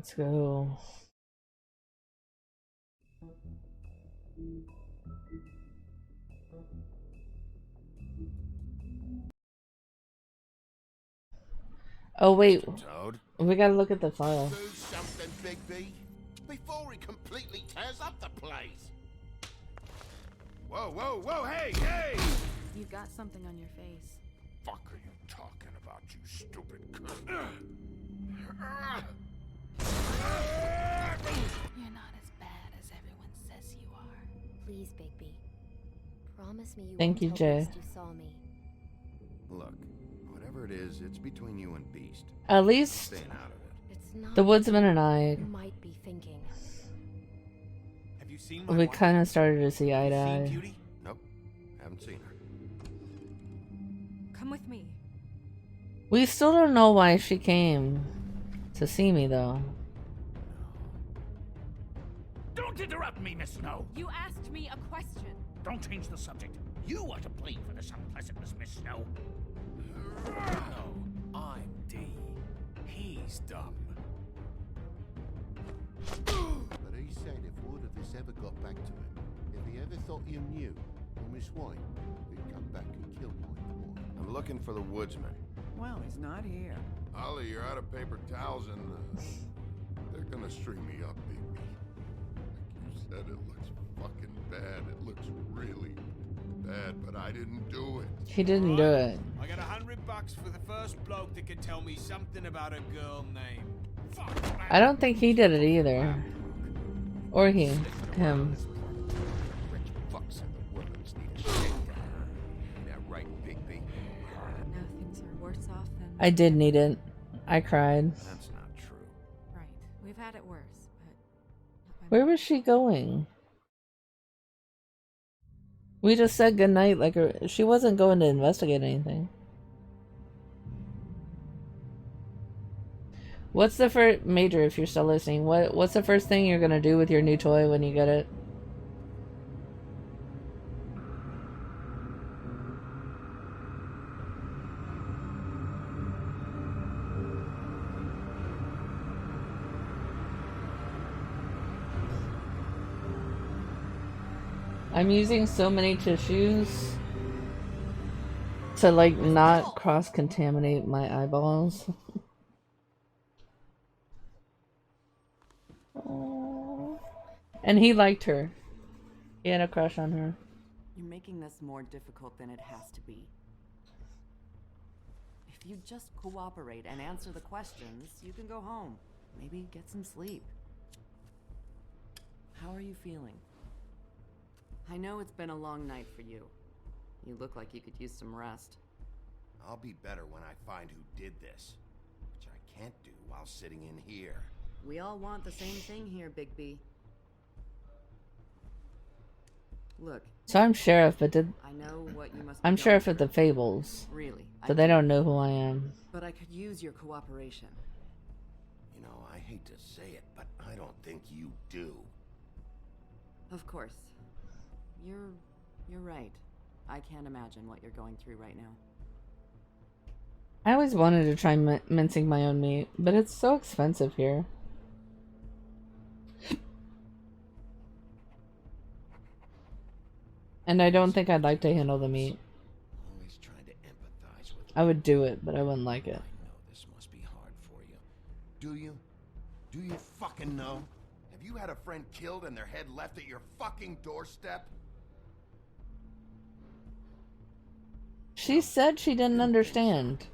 Let's go. Oh wait, Toad. we gotta look at the file. Do something, Bigby, before he completely tears up the place. Whoa, whoa, whoa, hey, hey! You've got something on your face. Fuck are you talking about, you stupid cunt? You're not as bad as everyone says you are. Please, Bigby. Promise me you Thank won't you, tell Jay. Beast you saw me. Look, whatever it is, it's between you and Beast. At least Staying out of it. It's not the woodsman and I, you might be thinking. Have you seen my we wife? kind of started to see eye to Seen eye. Beauty? Nope, haven't seen her. Come with me. We still don't know why she came to see me, though. Don't interrupt me, Miss Snow. You asked me a question. Don't change the subject. You are to blame for this unpleasantness, Miss Snow. No, I'm D. He's dumb. But he said if word of this ever got back to him, if he ever thought you knew, or Miss White, he'd come back and kill my boy. I'm looking for the woodsman. Well, he's not here. Ollie, you're out of paper towels and they're gonna string me up, Bigby. Like you said, it looks fucking bad. It looks really bad, but I didn't do it. He didn't do it. I got $100 for the first bloke that can tell me something about a girl named. Fuck, man. I don't think he did it either. Or he. Him. Rich fucks in the woods need a shakedown. Ain't that right, Bigby? Now things are worse off than... I did need it. I cried. That's not true. Right. We've had it worse, but... not by Where was she going? We just said goodnight like she wasn't going to investigate anything. What's the first Major, if you're still listening, what's the first thing you're gonna do with your new toy when you get it? I'm using so many tissues to like not cross-contaminate my eyeballs. And he liked her. He had a crush on her. You're making this more difficult than it has to be. If you just cooperate and answer the questions, you can go home. Maybe get some sleep. How are you feeling? I know it's been a long night for you. You look like you could use some rest. I'll be better when I find who did this, which I can't do while sitting in here. We all want the same thing here, Bigby. Look, So I'm sheriff, but I know what you must be I'm going sheriff at through. the Fables, Really, so they don't know who I am. But I could use your cooperation. You know, I hate to say it, but I don't think you do. Of course. You're right. I can't imagine what you're going through right now. I always wanted to try mincing my own meat, but it's so expensive here. And I don't think I'd like to handle the meat. Always trying to empathize with I would do it, but I wouldn't like I it. know this must be hard for you. Do you? Do you fucking know? Have you had a friend killed and their head left at your fucking doorstep? She said she didn't understand.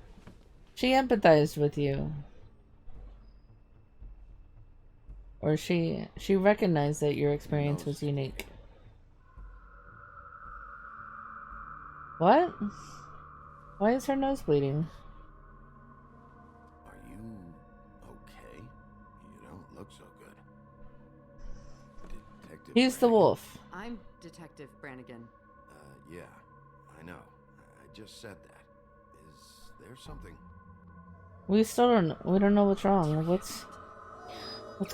She empathized with you. Or she recognized that your experience was unique. What? Why is her nose bleeding? Are you okay? You don't look so good. Detective He's the Brannigan? wolf. I'm Detective Brannigan. Yeah, I know. I just said that. Is there something? We don't know what's wrong. What's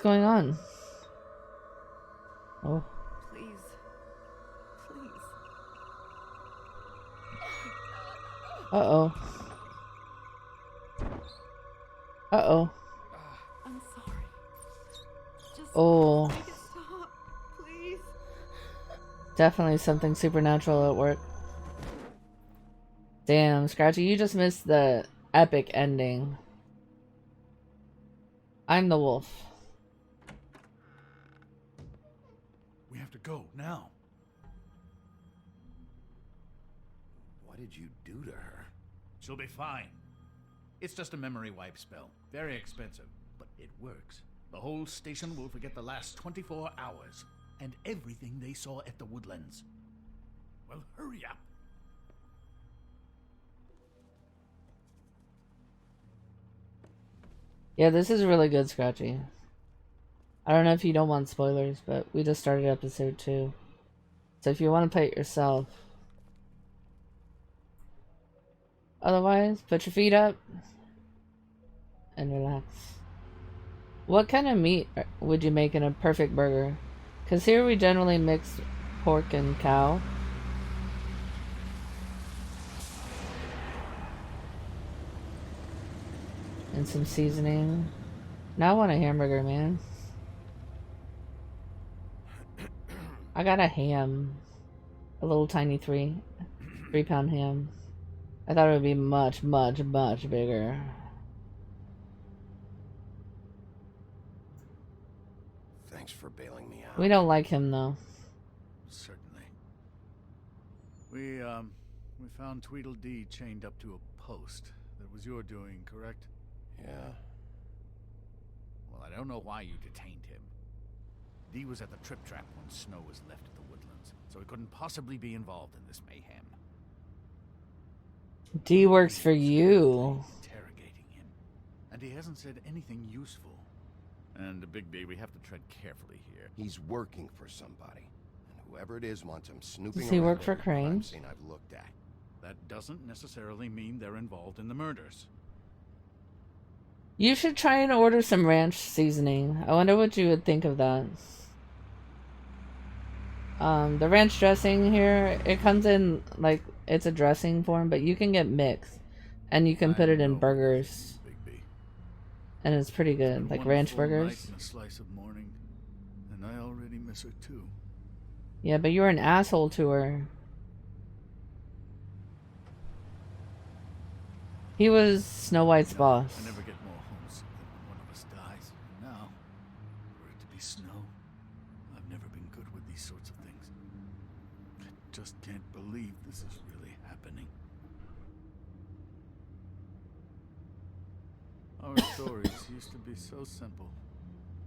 going on? Oh. Please. Please. Uh-oh. Uh-oh. I'm sorry. Oh, Make it stop, please. definitely something supernatural at work. Damn, Scratchy, you just missed the epic ending. I'm the wolf. We have to go now. What did you do to her? She'll be fine. It's just a memory wipe spell. Very expensive, but it works. The whole station will forget the last 24 hours and everything they saw at the Woodlands. Well, hurry up. Yeah, this is really good, Scratchy. I don't know if you don't want spoilers, but we just started episode 2. So if you want to play it yourself. Otherwise, put your feet up and relax. What kind of meat would you make in a perfect burger? Because here we generally mix pork and cow. And some seasoning. Now I want a hamburger, man. I got a ham. A little tiny 3-pound ham. I thought it would be much, much, much bigger. Thanks for bailing me out. We don't like him, though. Certainly. We found Tweedledee chained up to a post. That was your doing, correct? Yeah. Well, I don't know why you detained him. Dee was at the trip trap when Snow was left at the Woodlands, so he couldn't possibly be involved in this mayhem. D works for you. Interrogating him, and he hasn't said anything useful. And Big B, we have to tread carefully here. He's working for somebody, and whoever it is wants him snooping Does he around work for every crime Crane? scene I've looked at. That doesn't necessarily mean they're involved in the murders. You should try and order some ranch seasoning. I wonder what you would think of that. The ranch dressing here, it comes in like it's a dressing form, but you can get mixed, and you can put it in burgers, Big B. and it's pretty good, like ranch burgers. A slice of morning, and I already miss her too. Yeah, but you're an asshole to her. He was Snow White's boss. I never get more homesick than when one of us dies. And now, for it to be Snow, I've never been good with these sorts of things. I just can't believe this is really happening. Our stories used to be so simple.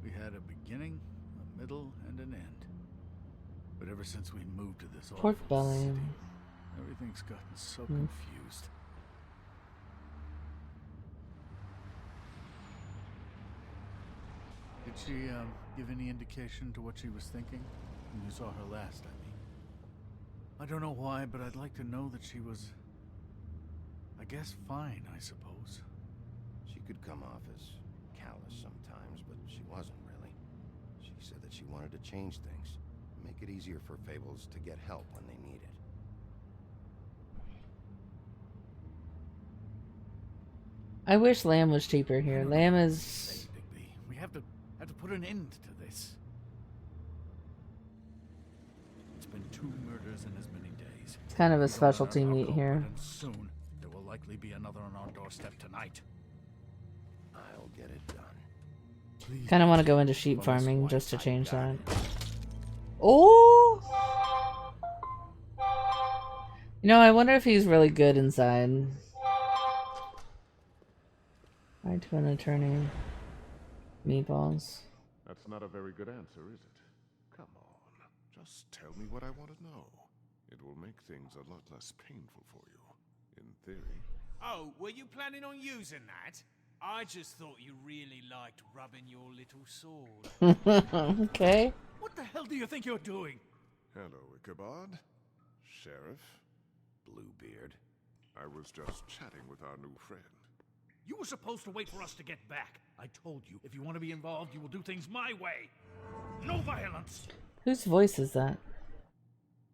We had a beginning, a middle, and an end. But ever since we moved to this Pork awful belly. city, everything's gotten so confused. Did she give any indication to what she was thinking when you saw her last, I mean? I don't know why, but I'd like to know that she was, I guess, fine, I suppose. She could come off as callous sometimes, but she wasn't really. She said that she wanted to change things, make it easier for Fables to get help when they need it. I wish lamb was cheaper here. Lamb Say, is... Bigby, we have to put an end to this. It's been 2 murders in as many days. It's kind of a We don't let specialty our meat go, here. but soon there will likely be another on our doorstep tonight. I'll get it done. Please. Kind of want to go into For sheep this farming one just to time, change that. darling. Oh! You know, I wonder if he's really good inside. Right to an attorney. Meatballs. That's not a very good answer, is it? Come on. Just tell me what I want to know. It will make things a lot less painful for you. In theory. Oh, were you planning on using that? I just thought you really liked rubbing your little sword. Okay. What the hell do you think you're doing? Hello, Ichabod. Sheriff. Bluebeard. I was just chatting with our new friend. You were supposed to wait for us to get back. I told you, if you want to be involved, you will do things my way. No violence. Whose voice is that?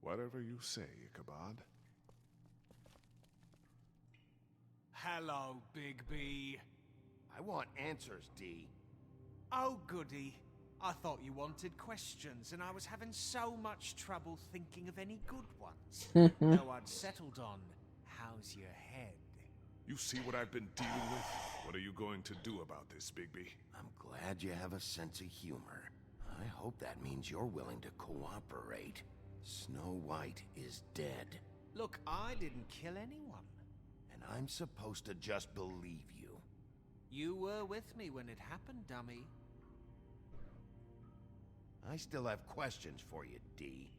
Whatever you say, Ichabod. Hello, Big B. I want answers, D. Oh, goody. I thought you wanted questions, and I was having so much trouble thinking of any good ones. Though I'd settled on, how's your head? You see what I've been dealing with? What are you going to do about this, Bigby? I'm glad you have a sense of humor. I hope that means you're willing to cooperate. Snow White is dead. Look, I didn't kill anyone. And I'm supposed to just believe you. You were with me when it happened, dummy. I still have questions for you, D.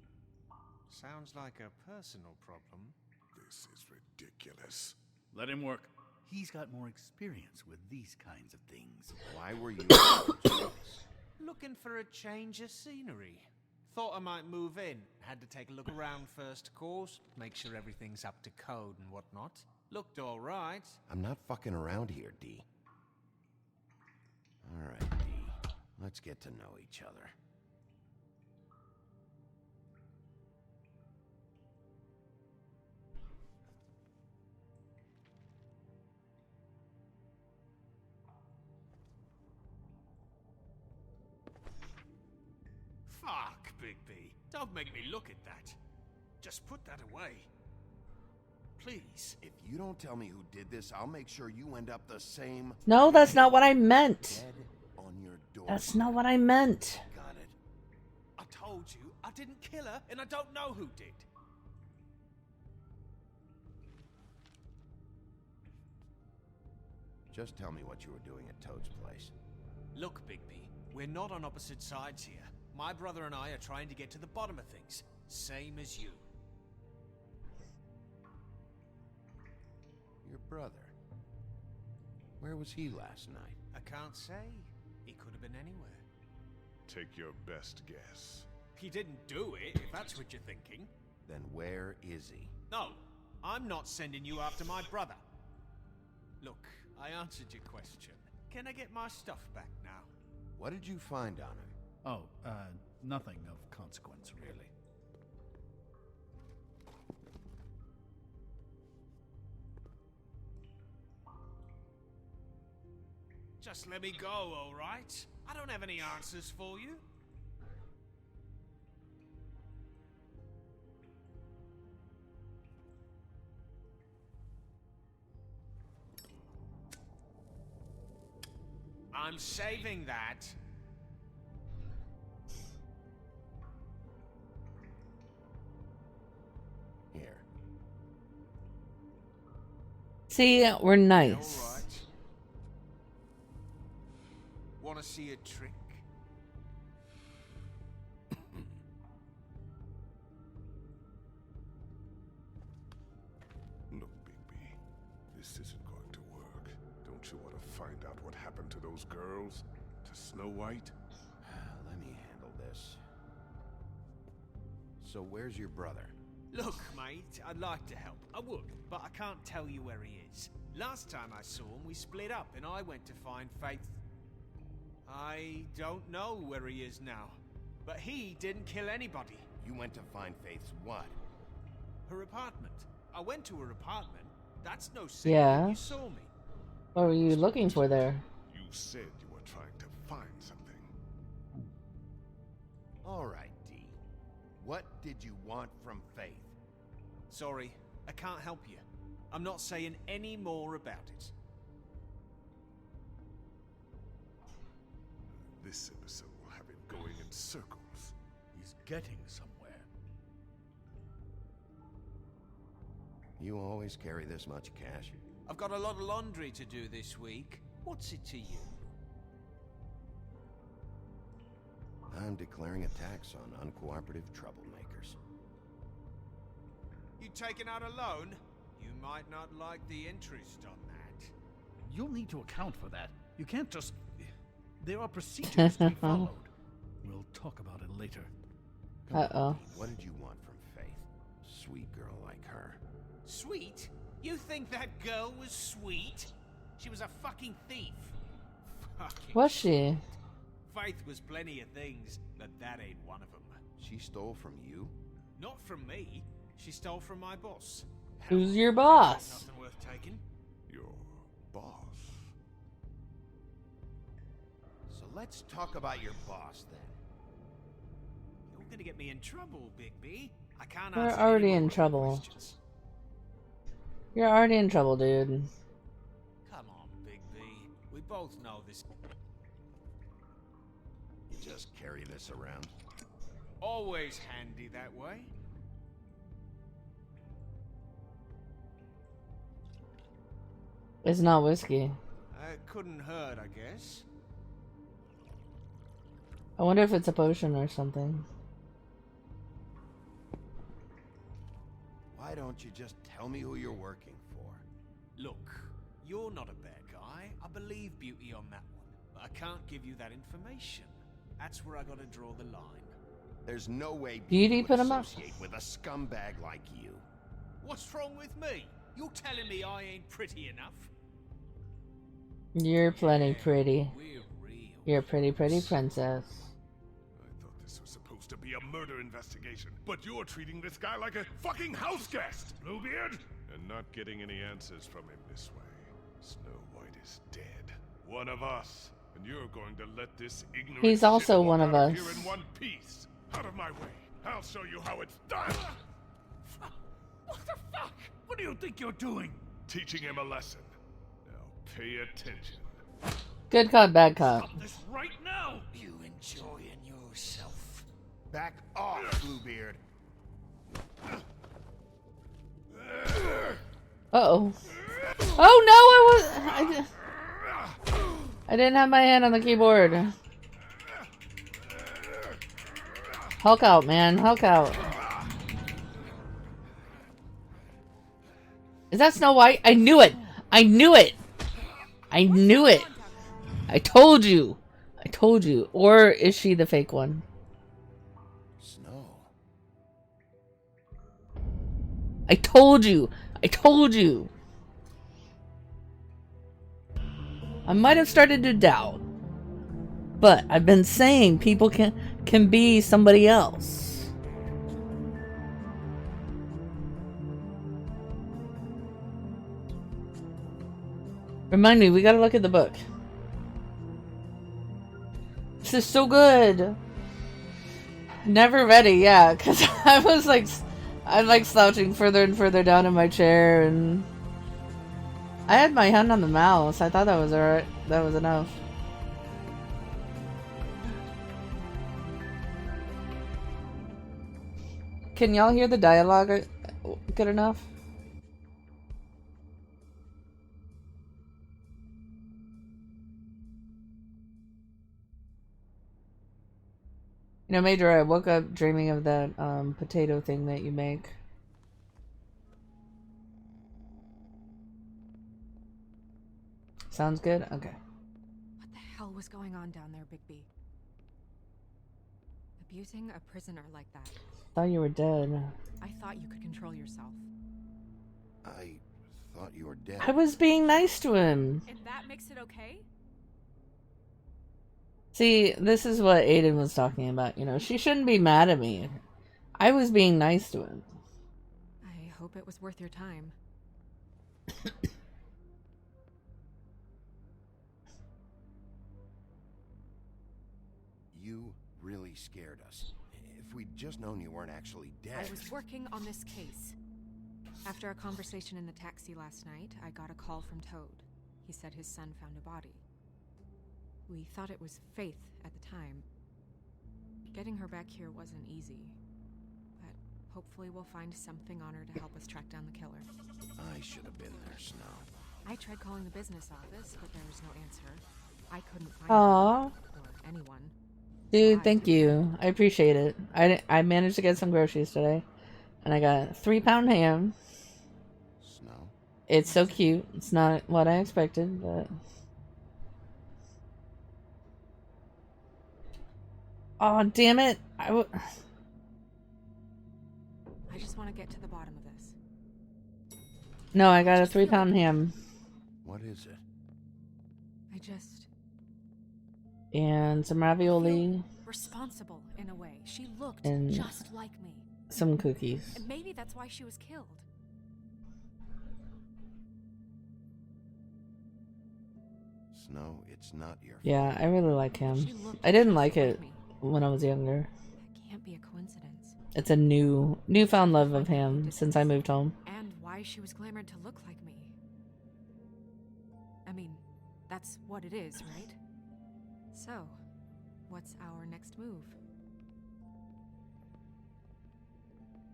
Sounds like a personal problem. This is ridiculous. Let him work. He's got more experience with these kinds of things. Why were you... Looking for a change of scenery. Thought I might move in. Had to take a look around first, of course. Make sure everything's up to code and whatnot. Looked all right. I'm not fucking around here, D. All right, D. Let's get to know each other. Fuck, Bigby. Don't make me look at that. Just put that away. Please. If you don't tell me who did this, I'll make sure you end up the same... No, that's not what I meant. Dead on your door. That's not what I meant. Got it. I told you, I didn't kill her, and I don't know who did. Just tell me what you were doing at Toad's place. Look, Bigby, we're not on opposite sides here. My brother and I are trying to get to the bottom of things. Same as you. Your brother. Where was he last night? I can't say. He could have been anywhere. Take your best guess. He didn't do it, if that's what you're thinking. Then where is he? No, I'm not sending you after my brother. Look, I answered your question. Can I get my stuff back now? What did you find on him? Oh, nothing of consequence, really. Just let me go, all right? I don't have any answers for you. I'm saving that. Here. See, we're nice. All right. Want to see a trick? Look, Bigby, this isn't going to work. Don't you want to find out what happened to those girls? To Snow White? Let me handle this. So where's your brother? Look, mate, I'd like to help. I would, but I can't tell you where he is. Last time I saw him, we split up, and I went to find Faith. I don't know where he is now, but he didn't kill anybody. You went to find Faith's what? Her apartment. I went to her apartment. That's no secret. Yeah. You saw me. What were you looking for there? You said you were trying to find something. All right, D. What did you want from Faith? Sorry, I can't help you. I'm not saying any more about it. This episode will have him going in circles. He's getting somewhere. You always carry this much cash? I've got a lot of laundry to do this week. What's it to you? I'm declaring a tax on uncooperative troublemakers. You taking out a loan? You might not like the interest on that. You'll need to account for that. You can't just... There are procedures to be followed. We'll talk about it later. Come on, Uh-oh. D, what did you want from Faith? Sweet girl like her. Sweet? You think that girl was sweet? She was a fucking thief. Fucking Was she? Faith was plenty of things, but that ain't one of them. She stole from you? Not from me. She stole from my boss. Who's your boss? Nothing worth taking. Your boss. So let's talk about your boss then. You're gonna get me in trouble, Bigby. I can't We're answer already any in more of your trouble. questions. You're already in trouble, dude. Come on, Bigby. We both know this. You just carry this around. Always handy that way. It's not whiskey. It couldn't hurt, I guess. I wonder if it's a potion or something. Why don't you just tell me who you're working for? Look, you're not a bad guy. I believe Beauty on that one. But I can't give you that information. That's where I gotta draw the line. There's no way Beauty would put him up? associate with a scumbag like you. What's wrong with me? You're telling me I ain't pretty enough? You're plenty pretty. We're real. You're a pretty princess. I thought this was supposed to be a murder investigation, but you're treating this guy like a fucking house guest, Bluebeard! And not getting any answers from him this way. Snow White is dead. One of us. And you're going to let this ignorant He's also shit one walk of out us. here in one piece. Out of my way. I'll show you how it's done. What the fuck? What do you think you're doing? Teaching him a lesson. Now pay attention. Good cop, bad cop. Stop this right now! You enjoying yourself? Back off, Bluebeard. Uh-oh. Oh no, I didn't have my hand on the keyboard. Hulk out, man. Hulk out. Is that Snow White? I knew it. I knew it. I knew it. I told you. I told you. Or is she the fake one? Snow. I told you. I told you. I might have started to doubt. But I've been saying people can be somebody else. Remind me, we gotta look at the book. This is so good. Never ready, yeah, because I'm like slouching further and further down in my chair, and I had my hand on the mouse. I thought that was alright. That was enough. Can y'all hear the dialogue good enough? You know, Major, I woke up dreaming of that potato thing that you make. Sounds good? Okay. What the hell was going on down there, Bigby? Abusing a prisoner like that. Thought you were dead. I thought you could control yourself. I thought you were dead. I was being nice to him. And that makes it okay? See, this is what Aiden was talking about. You know, she shouldn't be mad at me. I was being nice to him. I hope it was worth your time. You really scared us. If we'd just known you weren't actually dead. I was working on this case. After a conversation in the taxi last night, I got a call from Toad. He said his son found a body. We thought it was Faith at the time. Getting her back here wasn't easy. But hopefully we'll find something on her to help us track down the killer. I should have been there, Snow. I tried calling the business office, but there was no answer. I couldn't find Aww. her or anyone. Dude, thank you. I appreciate it. I managed to get some groceries today. And I got a 3-pound ham. Snow? It's so cute. It's not what I expected, but... Oh, damn it. I just want to get to the bottom of this. No, I got a 3-pound ham. What is it? I just... And some ravioli. Responsible, in a way. She looked And just like me. some cookies. And maybe that's why she was killed. Snow, it's not your Yeah, fault. I really like him. She looked I didn't just like it me. when I was younger. That can't be a coincidence. It's a newfound love of Find out who him did since I this, moved home. and why she was glamored to look like me. I mean, that's what it is, right? So, what's our next move?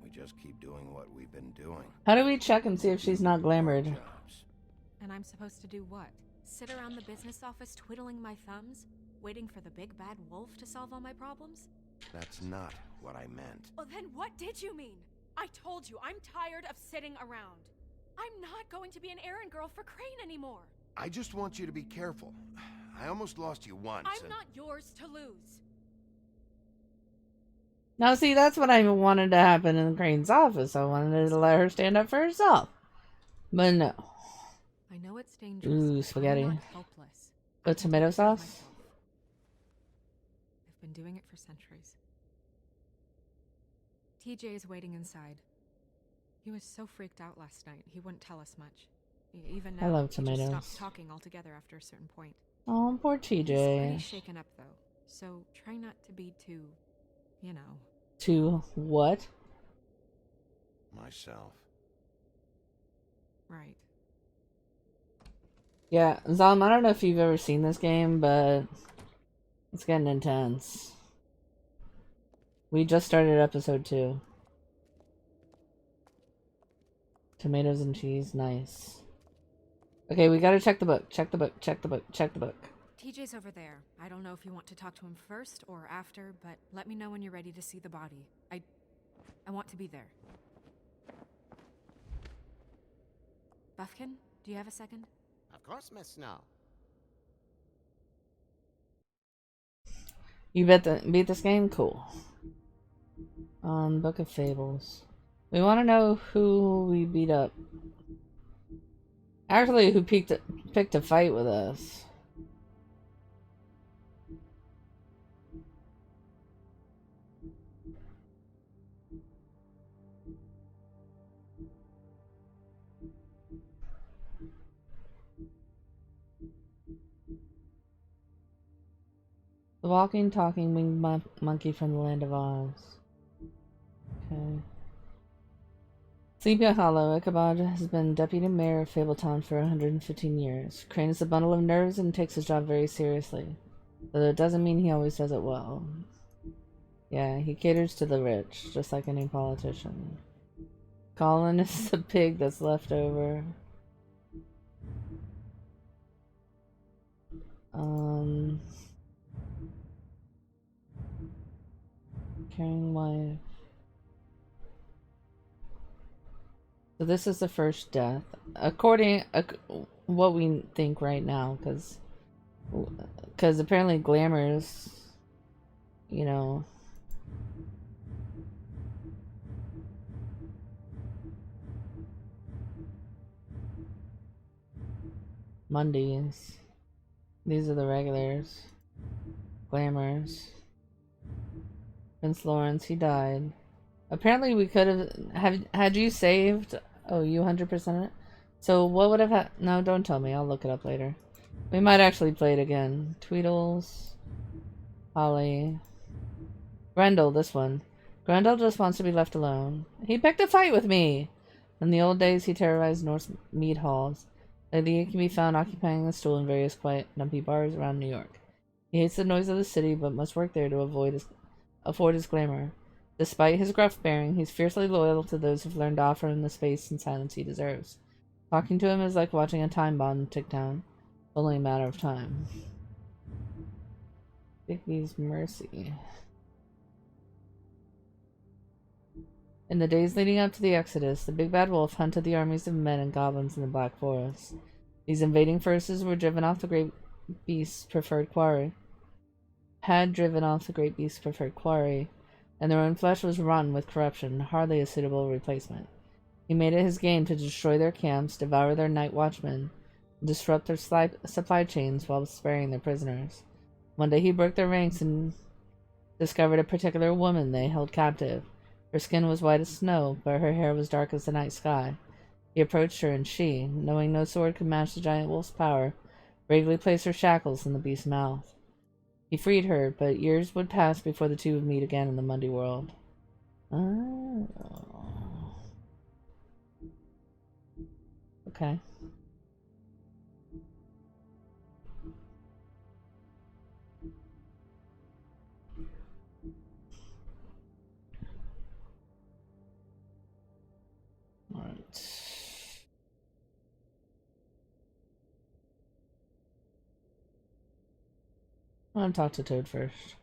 We just keep doing what we've been doing. How do we check and see if she's not glamored? Jobs. And I'm supposed to do what? Sit around the business office twiddling my thumbs? Waiting for the big bad wolf to solve all my problems? That's not what I meant. Well, then what did you mean? I told you, I'm tired of sitting around. I'm not going to be an errand girl for Crane anymore. I just want you to be careful. I almost lost you once. I'm and- not yours to lose. Now, see, that's what I wanted to happen in Crane's office. I wanted to let her stand up for herself. But no. I know it's dangerous. Ooh, but spaghetti. I'm not helpless. With I can tomato take care of sauce? myself. I've been doing it for centuries. TJ is waiting inside. He was so freaked out last night, he wouldn't tell us much. Even now, I love he tomatoes. just stopped talking altogether after a certain point. Oh, poor He's pretty TJ. shaken up, though. So try not to be too, you know. To what? Myself. Right. Yeah, Zalm, I don't know if you've ever seen this game, but it's getting intense. We just started episode 2. Tomatoes and cheese, nice. Okay, we gotta check the book. Check the book, check the book, check the book. TJ's over there. I don't know if you want to talk to him first or after, but let me know when you're ready to see the body. I want to be there. Buffkin, do you have a second? Of course, Miss Snow. You beat this game? Cool. Book of Fables. We want to know who we beat up. Actually, who picked a fight with us. The walking, talking winged monkey from the land of Oz. Okay. Sleepy Hollow, Ichabod has been deputy mayor of Fabletown for 115 years. Crane is a bundle of nerves and takes his job very seriously. Though it doesn't mean he always does it well. Yeah, he caters to the rich, just like any politician. Colin is the pig that's left over. Caring wife. So this is the first death, according what we think right now, because apparently Glamour's, you know, Mondays. These are the regulars. Glamours. Prince Lawrence, he died. Apparently we could have had you saved. Oh, you 100% it? So what would have no, don't tell me. I'll look it up later. We might actually play it again. Tweedles. Ollie. Randall, this one. Randall just wants to be left alone. He picked a fight with me! In the old days, he terrorized North mead halls. Lately, he can be found occupying a stool in various quiet, dumpy bars around New York. He hates the noise of the city, but must work there to afford his glamour. Despite his gruff bearing, he's fiercely loyal to those who've learned to offer him the space and silence he deserves. Talking to him is like watching a time bomb tick down. Only a matter of time. Bigby's mercy. In the days leading up to the Exodus, the big bad wolf hunted the armies of men and goblins in the Black Forest. These invading forces were driven off the great beast's preferred quarry. And their own flesh was rotten with corruption, hardly a suitable replacement. He made it his game to destroy their camps, devour their night watchmen, and disrupt their supply chains while sparing their prisoners. One day he broke their ranks and discovered a particular woman they held captive. Her skin was white as snow, but her hair was dark as the night sky. He approached her, and she, knowing no sword could match the giant wolf's power, bravely placed her shackles in the beast's mouth. He freed her, but years would pass before the two would meet again in the Mundy world. Oh. Okay. Alright. I'm gonna talk to Toad first.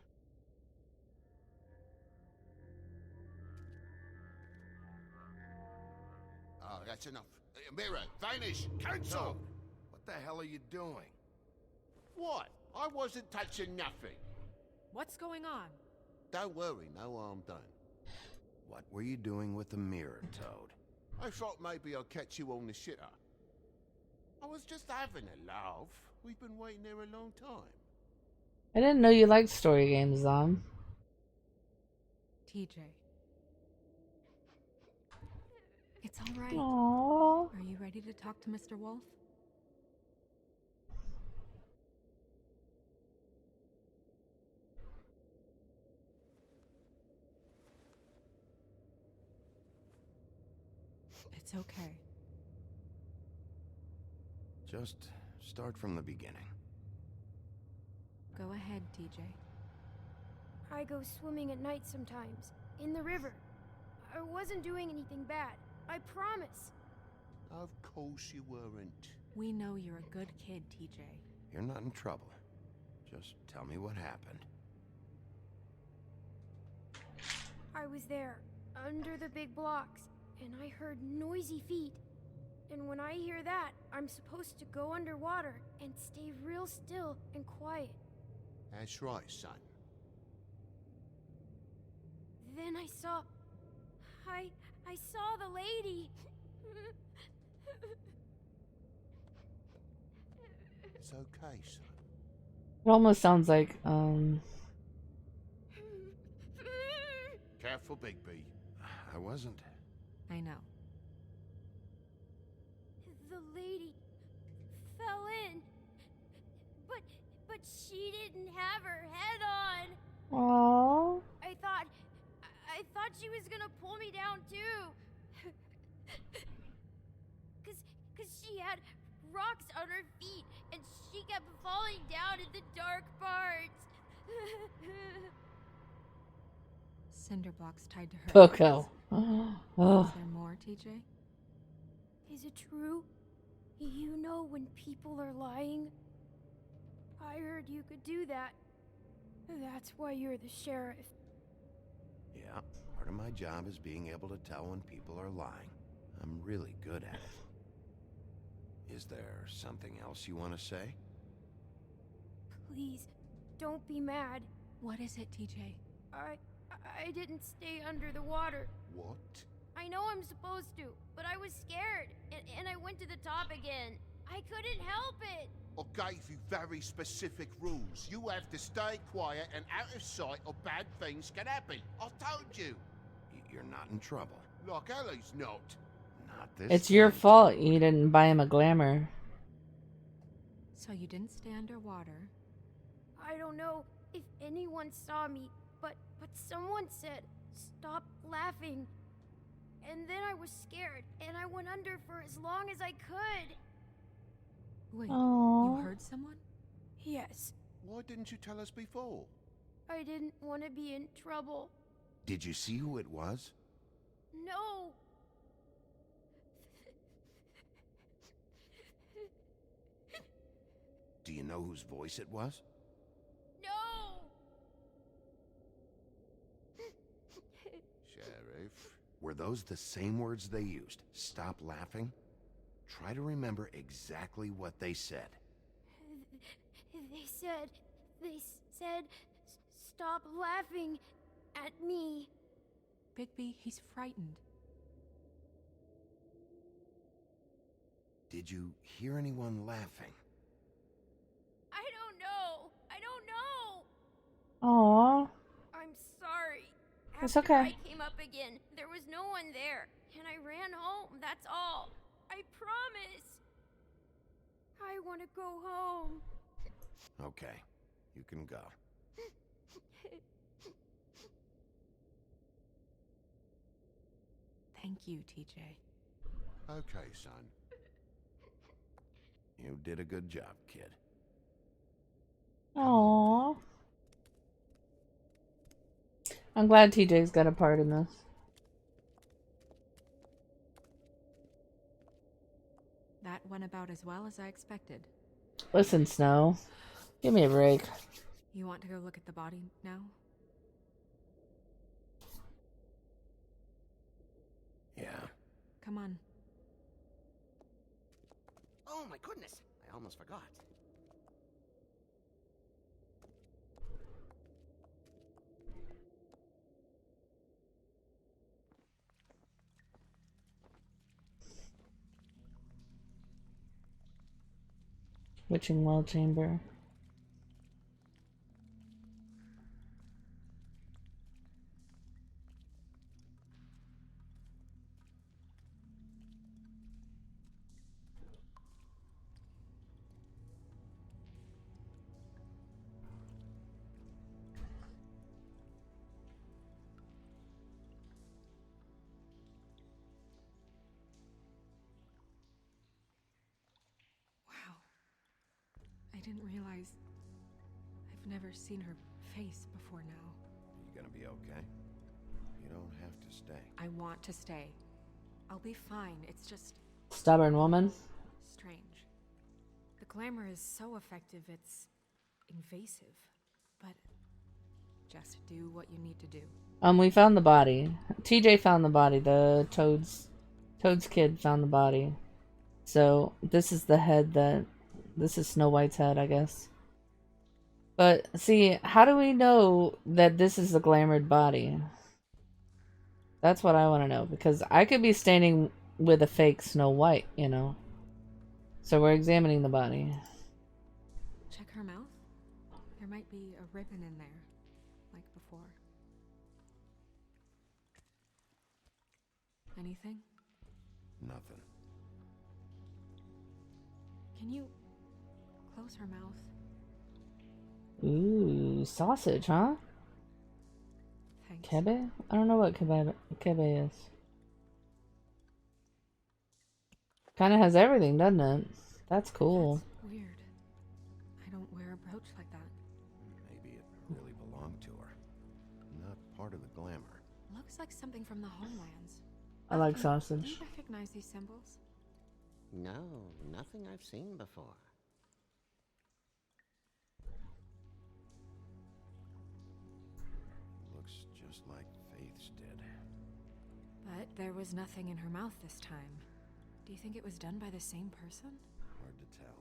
Oh, that's enough. Mirror, vanish, cancel! Toad, what the hell are you doing? What? I wasn't touching nothing. What's going on? Don't worry, no harm done. What were you doing with the mirror, Toad? I thought maybe I'd catch you on the shitter. I was just having a laugh. We've been waiting there a long time. I didn't know you liked story games, Zom. TJ. It's all right. Aww. Are you ready to talk to Mr. Wolf? It's okay. Just start from the beginning. Go ahead, TJ. I go swimming at night sometimes, in the river. I wasn't doing anything bad. I promise. Of course you weren't. We know you're a good kid, TJ. You're not in trouble. Just tell me what happened. I was there, under the big blocks, and I heard noisy feet. And when I hear that, I'm supposed to go underwater and stay real still and quiet. That's right, son. Then I saw the lady. It's okay, son. It almost sounds like, Careful, Bigby. I wasn't. I know. The lady fell in. But she didn't have her head on. aww. I thought she was gonna pull me down too. Cause she had rocks on her feet and she kept falling down in the dark parts. Cinder blocks tied to her. Poco. Is Oh. there more, TJ? Is it true? You know when people are lying? I heard you could do that. That's why you're the sheriff. Yeah, part of my job is being able to tell when people are lying. I'm really good at it. Is there something else you want to say? Please, don't be mad. What is it, TJ? I didn't stay under the water. What? I know I'm supposed to, but I was scared, and I went to the top again. I couldn't help it. I gave you very specific rules. You have to stay quiet and out of sight or bad things can happen. I told you. You're not in trouble. Like Ellie's not. Not this It's your time, fault Toad. you didn't buy him a glamour. So you didn't stay underwater. I don't know if anyone saw me, but someone said, "Stop laughing." And then I was scared, and I went under for as long as I could. Wait, Aww. you heard someone? Yes, Why didn't you tell us before? I didn't want to be in trouble. Did you see who it was? No. Do you know whose voice it was? No. Sheriff. Were those the same words they used? Stop laughing? Try to remember exactly what they said. They said, "Stop laughing at me." Bigby, he's frightened. Did you hear anyone laughing? I don't know. Aww. I'm sorry. It's After okay. I came up again, there was no one there, and I ran home, that's all. I promise. I want to go home. Okay, you can go. Thank you, TJ. Okay, son. You did a good job, kid. Aww. I'm glad TJ's got a part in this. That went about as well as I expected. Listen, Snow. Give me a break. You want to go look at the body now? Yeah. Come on. Oh my goodness, I almost forgot. Witching Well Chamber. Wow. I didn't realize I've never seen her face before now. You gonna be okay? You don't have to stay. I want to stay. I'll be fine. It's just Stubborn woman. strange. The glamour is so effective, it's invasive. But just do what you need to do. We found the body. TJ found the body. The Toad's kid found the body. So this is the head this is Snow White's head, I guess. But see, how do we know that this is the glamoured body? That's what I want to know, because I could be standing with a fake Snow White, you know. So we're examining the body. Check her mouth. There might be a ribbon in there, like before. Anything? Nothing. Can you close her mouth? Ooh, sausage, huh? Thanks. Kebe? I don't know what kebe is. Kind of has everything, doesn't it? That's cool. That's weird. I don't wear a brooch like that. Maybe it really belonged to her. Not part of the glamour. Looks like something from the homelands. I like Do sausage. you recognize these symbols? No, nothing I've seen before. Looks just like Faith's did. But there was nothing in her mouth this time. Do you think it was done by the same person? Hard to tell.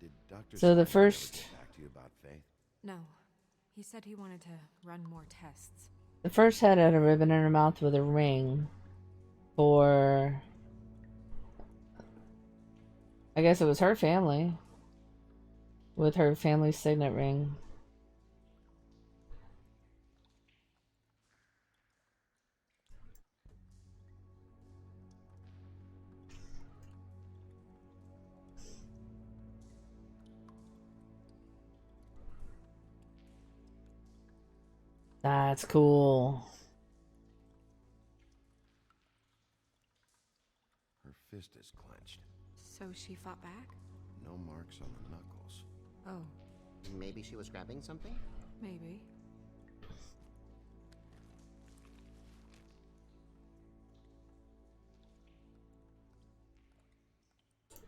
Did Dr. So the Snyder ever first- get back to you about Faith? No. He said he wanted to run more tests. The first head had a ribbon in her mouth with a ring for... I guess it was her family. With her family's signet ring. That's cool. Her fist is clenched. So she fought back? No marks on the knuckles. Oh, Maybe she was grabbing something? maybe.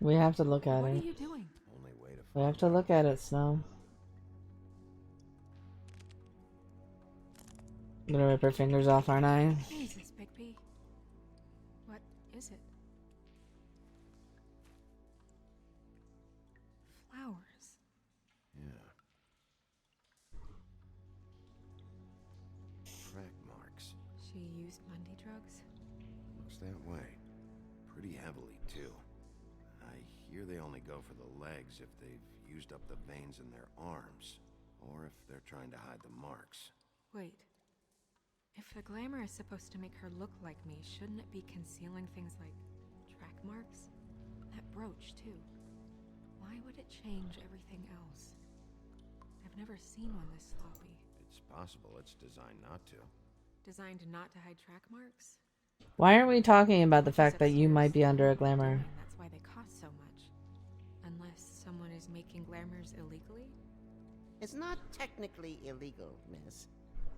We have to look at What are it. you doing? Only way to We find have to look at it, Snow. I'm gonna rip her fingers off, aren't I? Jesus, Bigby. What is it? Flowers. Yeah. Track marks. She used Mundy drugs? Looks that way. Pretty heavily, too. I hear they only go for the legs if they've used up the veins in their arms, or if they're trying to hide the marks. Wait. If the glamour is supposed to make her look like me, shouldn't it be concealing things like track marks? That brooch, too. Why would it change everything else? I've never seen one this sloppy. It's possible it's designed not to. Designed not to hide track marks? Why aren't we talking about the fact that you Upstairs, might be under a what are they glamour? doing? That's why they cost so much. Unless someone is making glamours illegally? It's not technically illegal, miss.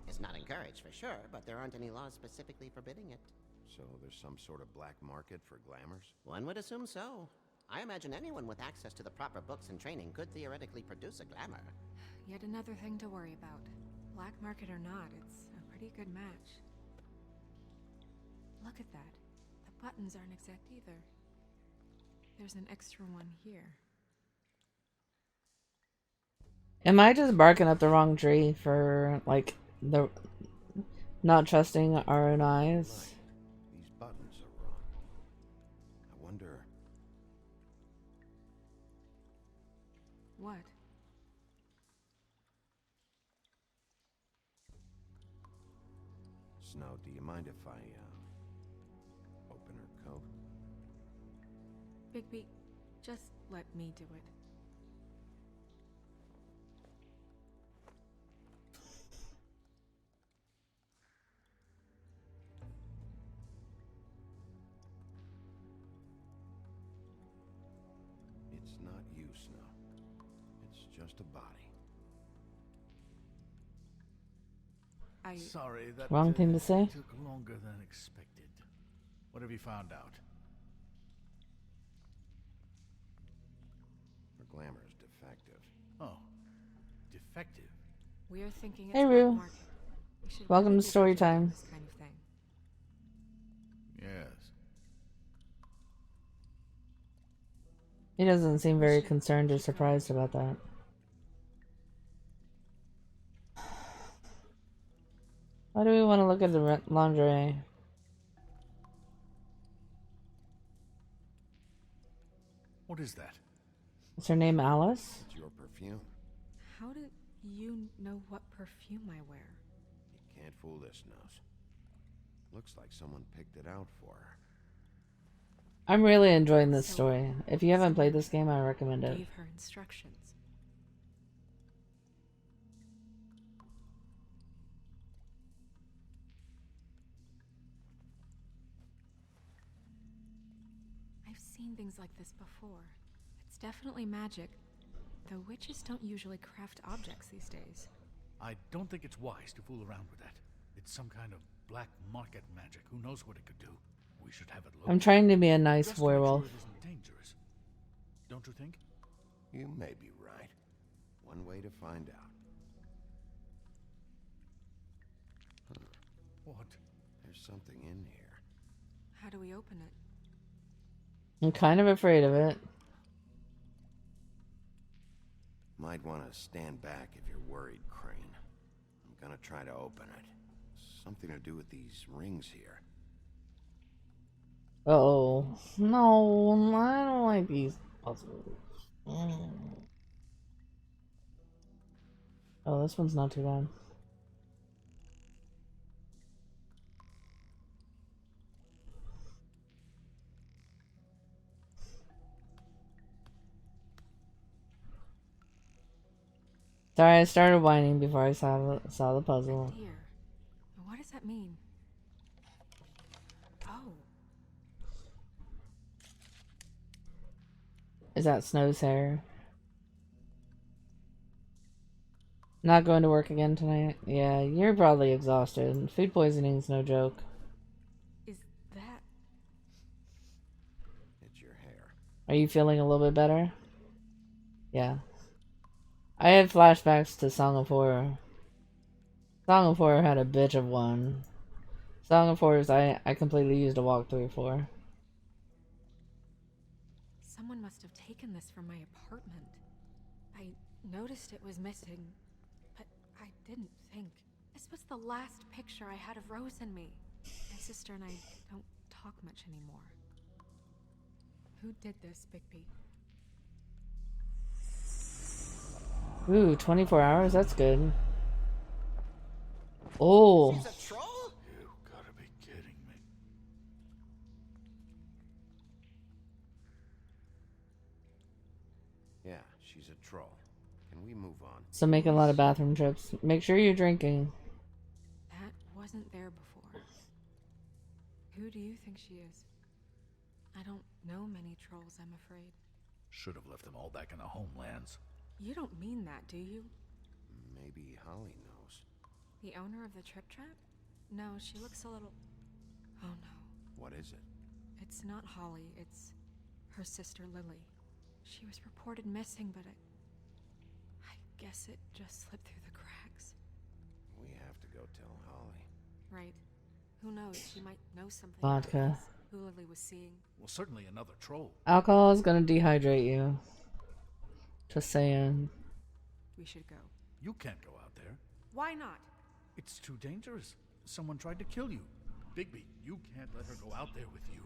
It's not encouraged for sure, but there aren't any laws specifically forbidding it. So there's some sort of black market for glamours? One would assume so. I imagine anyone with access to the proper books and training could theoretically produce a glamour. Yet another thing to worry about. Black market or not, it's a pretty good match. Look at that. The buttons aren't exact either. There's an extra one here. Am I just barking up the wrong tree for, like, the not trusting our own eyes? These buttons are wrong. I wonder... What? Snow, do you mind if I, open her coat? Bigby, just let me do it. It's not you, Snow. It's just a body. Sorry, that Wrong thing to say. took longer than expected. What have you found out? Her glamour is defective. Oh, defective. We're thinking it's Hey, black Rue. market. We should Welcome really to be story vigilant time. with this kind of thing. Yes. He doesn't seem very concerned or surprised about that. Why do we want to look at the lingerie? What is that? Is her name Alice? It's your perfume. How do you know what perfume I wear? You can't fool this nose. Looks like someone picked it out for her. I'm really enjoying this So, story. If you haven't played this game, I recommend it. Gave her instructions. I've seen things like this before. It's definitely magic, though witches don't usually craft objects these days. I don't think it's wise to fool around with that. It's some kind of black market magic. Who knows what it could do? We should have it looked. I'm trying to be a nice Just to make sure werewolf. it isn't dangerous. Don't you think? You may be right. One way to find out. Huh. What? There's something in here. How do we open it? I'm kind of afraid of it. Might want to stand back if you're worried, Crane. I'm gonna try to open it. Something to do with these rings here. Uh-oh. No, I don't like these puzzles. Oh, this one's not too bad. Sorry, I started whining before I saw the puzzle. Dear, what does that mean? Oh, Is that Snow's hair? Not going to work again tonight? Yeah, you're probably exhausted. Food poisoning's no joke. is that... It's your hair. Are you feeling a little bit better? Yeah. I had flashbacks to Song of Horror. Song of Horror had a bitch of one. Song of Horrors I completely used a walkthrough for. Someone must have taken this from my apartment. I noticed it was missing, but I didn't think. This was the last picture I had of Rose and me. My sister and I don't talk much anymore. Who did this, Bigby? Ooh, 24 hours? That's good. Oh. She's a troll? You gotta be kidding me. So making a lot of bathroom trips. Make sure you're drinking. That wasn't there before. Who do you think she is? I don't know many trolls, I'm afraid. Should have left them all back in the homelands. You don't mean that, do you? Maybe Holly knows. The owner of the Trip Trap? No, she looks a little... Oh no. What is it? It's not Holly, it's her sister Lily. She was reported missing, but I guess it just slipped through the cracks. We have to go tell Holly. Right. Who knows, she might know something Vodka. about us, who Lily was seeing. Well, certainly another troll. Alcohol is gonna dehydrate you. Just saying. We should go. You can't go out there. Why not? It's too dangerous. Someone tried to kill you. Bigby, you can't let her go out there with you.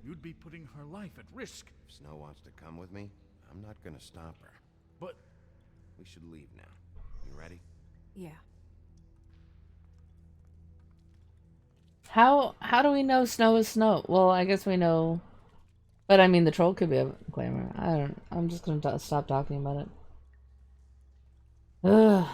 You'd be putting her life at risk. If Snow wants to come with me, I'm not gonna stop her. But we should leave now. You ready? Yeah. How do we know Snow is Snow? Well, I guess we know, but I mean the troll could be a glamour. I'm just gonna stop talking about it. Ugh.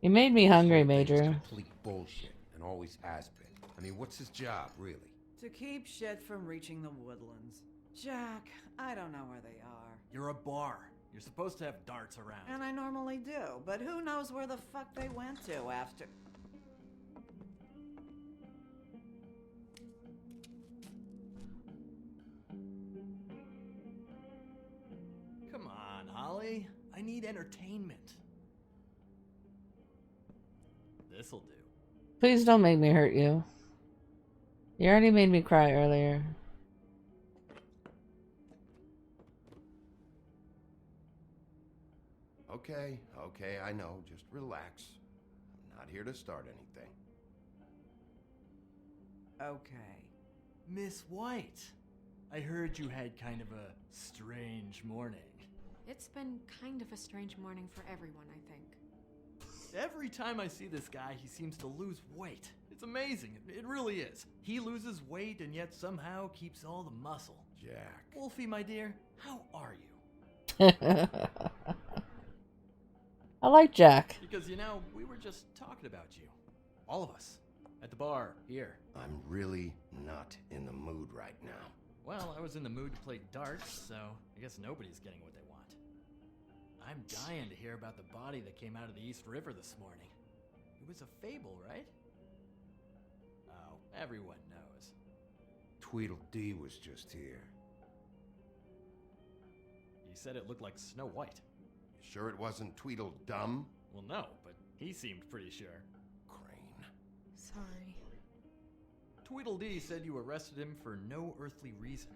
You made me hungry, Major. Complete bullshit, and always has been. I mean, what's his job, really? To keep shit from reaching the woodlands. Jack, I don't know where they are. You're a bar. You're supposed to have darts around. And I normally do, but who knows where the fuck they went to after... Come on, Holly. I need entertainment. This'll do. Please don't make me hurt you. You already made me cry earlier. Okay, I know. Just relax. I'm not here to start anything. Okay. Miss White, I heard you had kind of a strange morning. It's been kind of a strange morning for everyone, I think. Every time I see this guy, he seems to lose weight. It's amazing. It really is. He loses weight and yet somehow keeps all the muscle. Jack. Wolfie, my dear, how are you? I like Jack. Because, you know, we were just talking about you. All of us. At the bar, here. I'm really not in the mood right now. Well, I was in the mood to play darts, so I guess nobody's getting what they want. I'm dying to hear about the body that came out of the East River this morning. It was a fable, right? Oh, everyone knows. Tweedledee was just here. He said it looked like Snow White. You sure it wasn't Tweedledum? Well, no, but he seemed pretty sure. Crane. Sorry. Tweedledee said you arrested him for no earthly reason.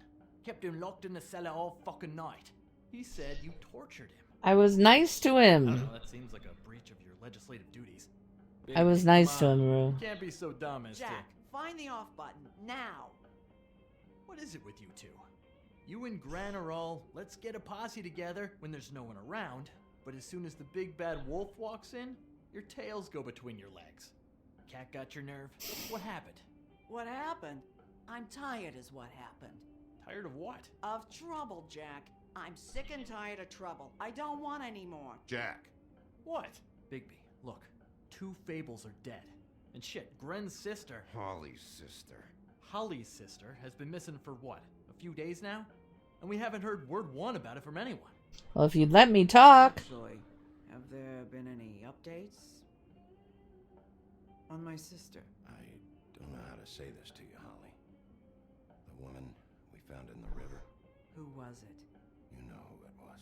Kept him locked in the cellar all fucking night. He said you tortured him. I was nice to I don't him. know, that seems like a breach of your legislative duties. I was nice to him, Rue. You can't be so dumb as Jack, find the off button, now! What is it with you two? You and Gran are all, let's get a posse together when there's no one around, but as soon as the big bad wolf walks in, your tails go between your legs. Cat got your nerve? What happened? What happened? I'm tired is what happened. Tired of what? Of trouble, Jack. I'm sick and tired of trouble. I don't want any more. Jack. What? Bigby, look. 2 fables are dead. And shit, Gren's sister... Holly's sister. Holly's sister has been missing for what? A few days now? And we haven't heard word one about it from anyone. Well, if you'd let me talk. Actually, have there been any updates? On my sister? I don't know how to say this to you, Holly. The woman we found in the river. Who was it? You know who it was.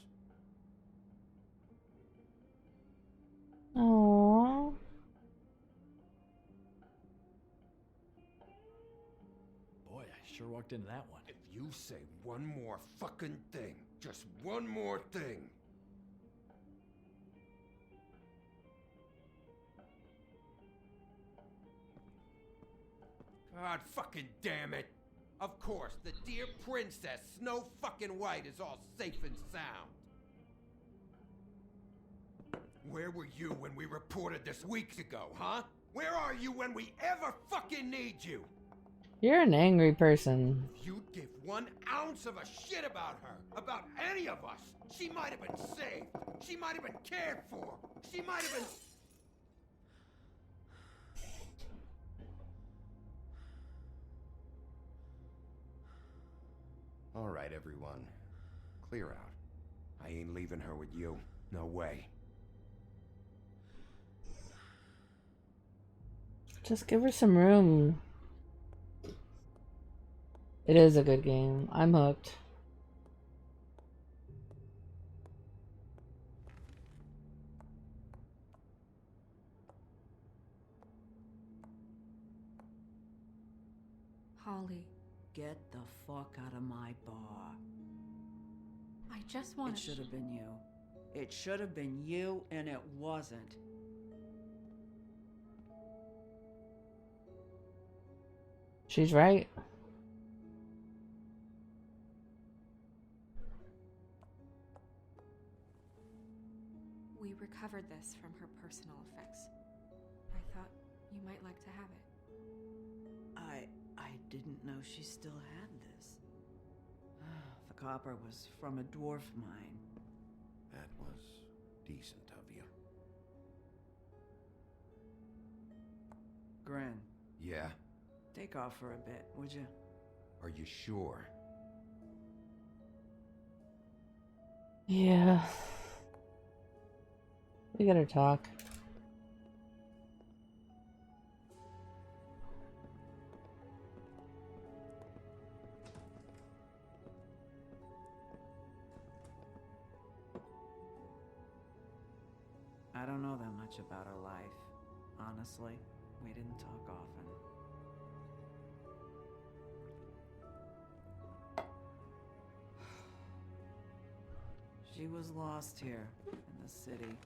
Aww. Boy, I sure walked into that one. If you say one more fucking thing, just one more thing. God fucking damn it! Of course, the dear princess, Snow fucking White, is all safe and sound. Where were you when we reported this weeks ago, huh? Where are you when we ever fucking need you? You're an angry person. If you'd give 1 ounce of a shit about her, about any of us, she might have been saved. She might have been cared for. She might have been... All right, everyone. Clear out. I ain't leaving her with you. No way. Just give her some room. It is a good game. I'm hooked. Holly, Get the fuck out of my bar. I just want It should have been you. It should have been you, and it wasn't. She's right. We recovered this from her personal effects. I thought you might like to have it. I didn't know she still had this. The copper was from a dwarf mine. That was decent of you. Gren, Yeah? take off for a bit, would you? Are you sure? Yeah. We gotta talk. I don't know that much about her life. Honestly, we didn't talk often. She was lost here in the city.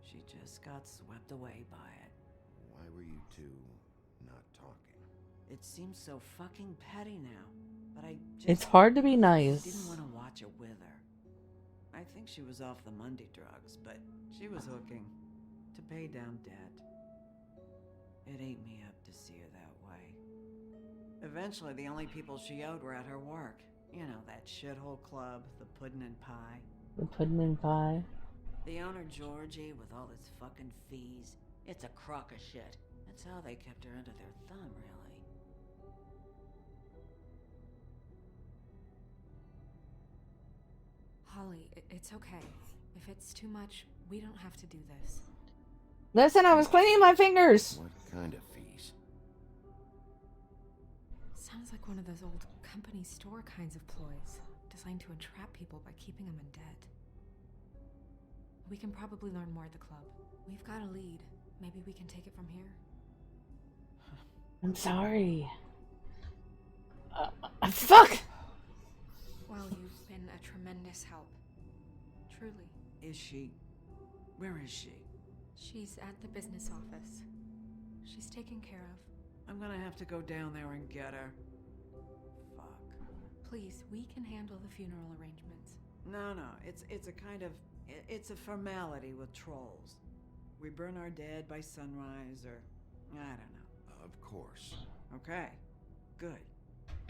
She just got swept away by it. Why were you two not talking? It seems so fucking petty now, but I just... It's hard to be nice. Didn't want to watch her wither. I think she was off the Monday drugs, but she was hooking to pay down debt. It ate me up to see her that way. Eventually, the only people she owed were at her work. You know, that shithole club, the Puddin' and Pie. The pudding and pie. The owner, Georgie, with all his fucking fees. It's a crock of shit. That's how they kept her under their thumb, really. Holly, it's okay. If it's too much, we don't have to do this. Listen, I was cleaning my fingers. What kind of fees? Sounds like one of those old company store kinds of ploys, designed to entrap people by keeping them in debt. We can probably learn more at the club. We've got a lead. Maybe we can take it from here. I'm sorry. Fuck! Well, you've been a tremendous help. Truly. Is she... Where is she? She's at the business office. She's taken care of. I'm gonna have to go down there and get her. Fuck. Please, we can handle the funeral arrangements. No, it's a kind of... It's a formality with trolls. We burn our dead by sunrise, or... I don't know. Of course. Okay. Good.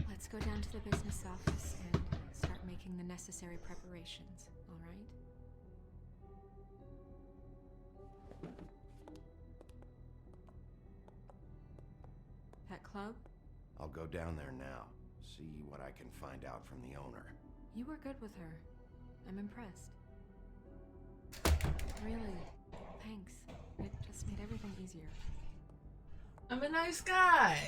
Let's go down to the business office and start making the necessary preparations, all right? That club? I'll go down there now. See what I can find out from the owner. You were good with her. I'm impressed. Really, thanks. It just made everything easier. I'm a nice guy.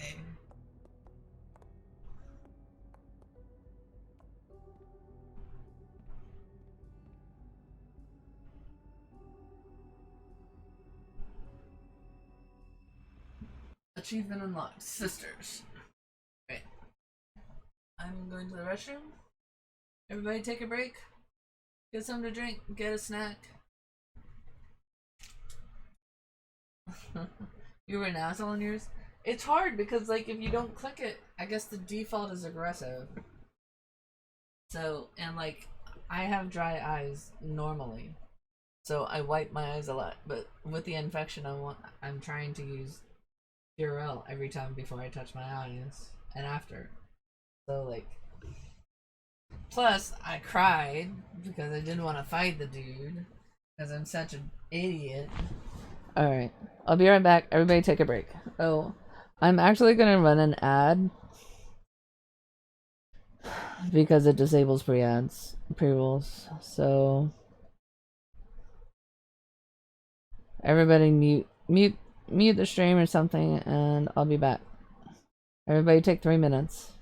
Achievement unlocked. Sisters. Right. I'm going to the restroom. Everybody take a break. Get something to drink. Get a snack. You were an asshole on yours? It's hard because, like, if you don't click it, I guess the default is aggressive. So, and like, I have dry eyes normally. So I wipe my eyes a lot. But with the infection, I'm trying to use Purell every time before I touch my eyes. and after. So like, plus I cried because I didn't want to fight the dude because I'm such an idiot. All right, I'll be right back. Everybody, take a break. Oh, I'm actually gonna run an ad because it disables pre-ads, pre-rolls. So everybody mute the stream or something, and I'll be back. Everybody take 3 minutes.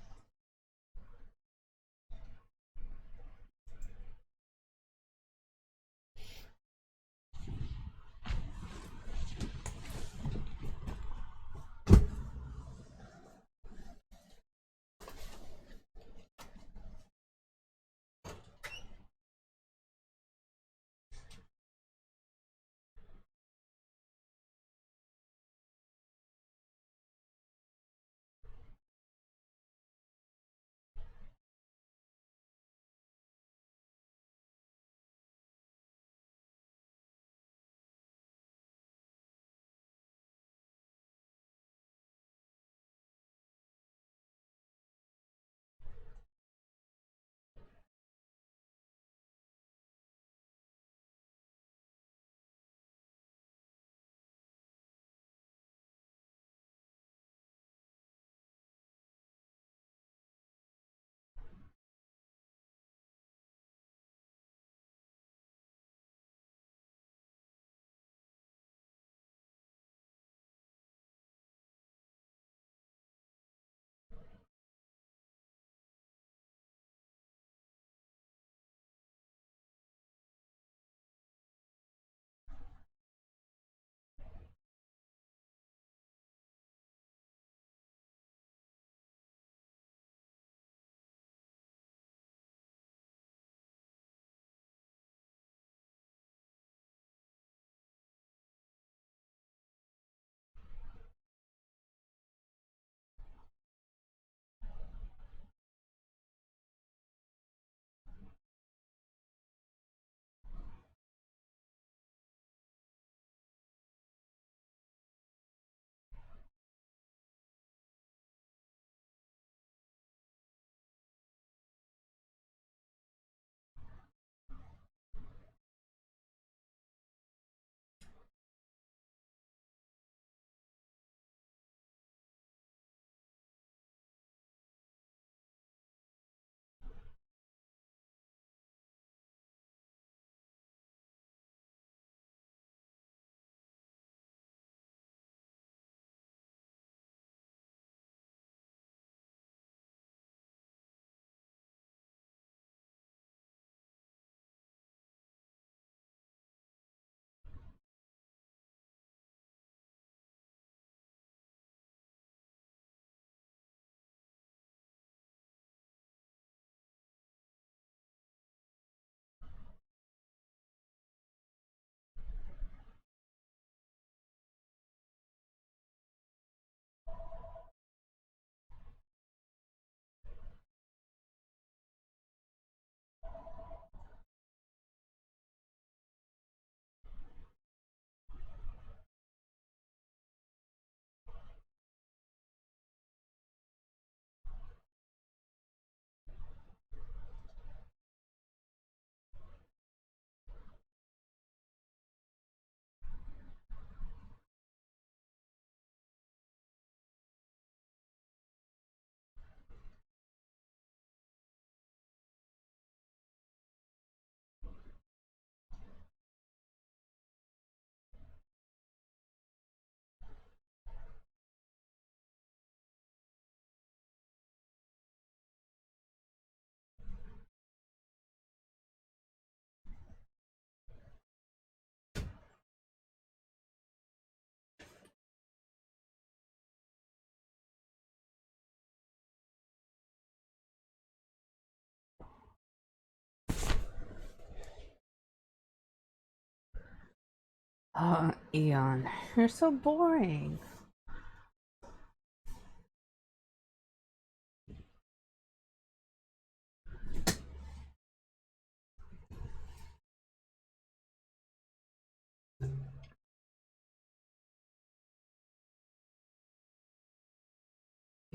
Oh, Eon, you're so boring.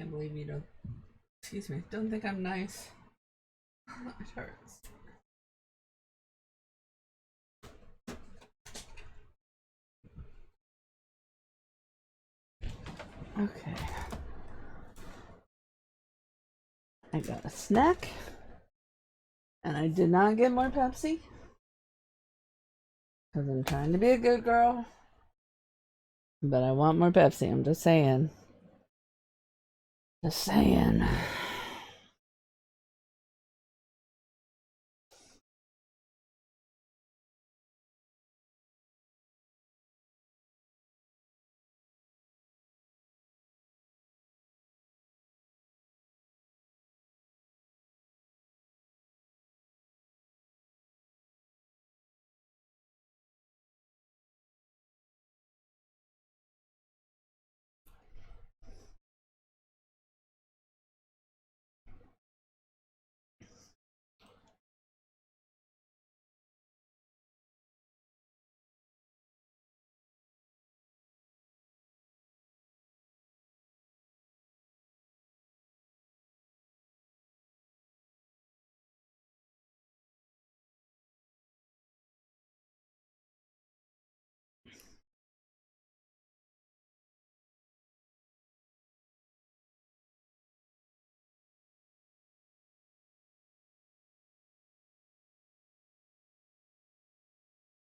Can't believe you don't. Excuse me. Don't think I'm nice. It hurts. Okay. I got a snack. And I did not get more Pepsi. Because I'm trying to be a good girl. But I want more Pepsi. I'm just saying. Just saying.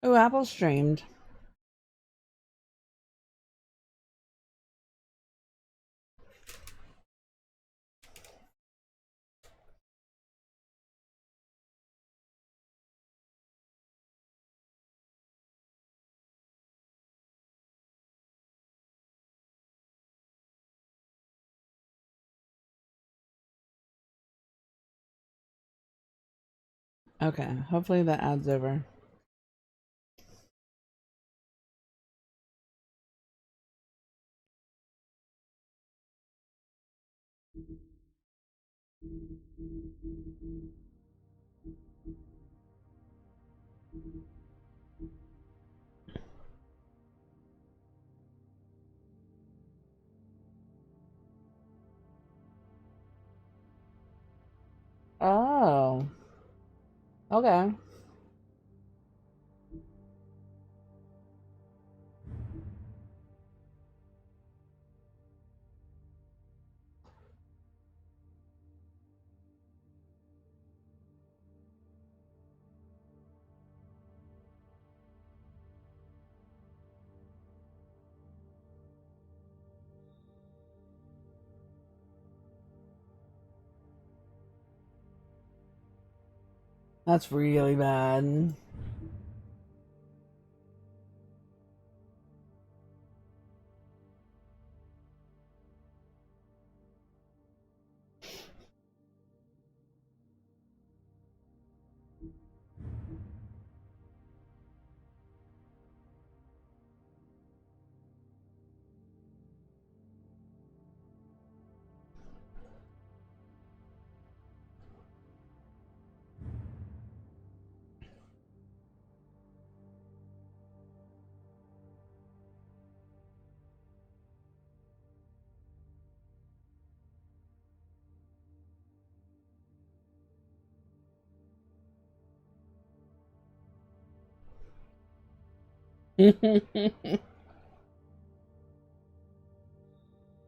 Oh, Apple streamed. Okay, hopefully that ad's over. Oh. Okay. That's really bad.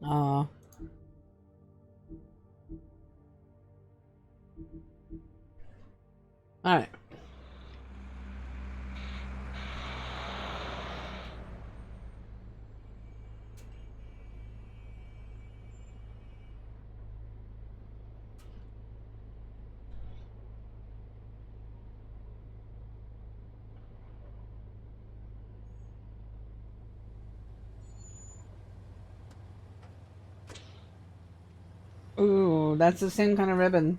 Aw. Alright. Ooh, that's the same kind of ribbon.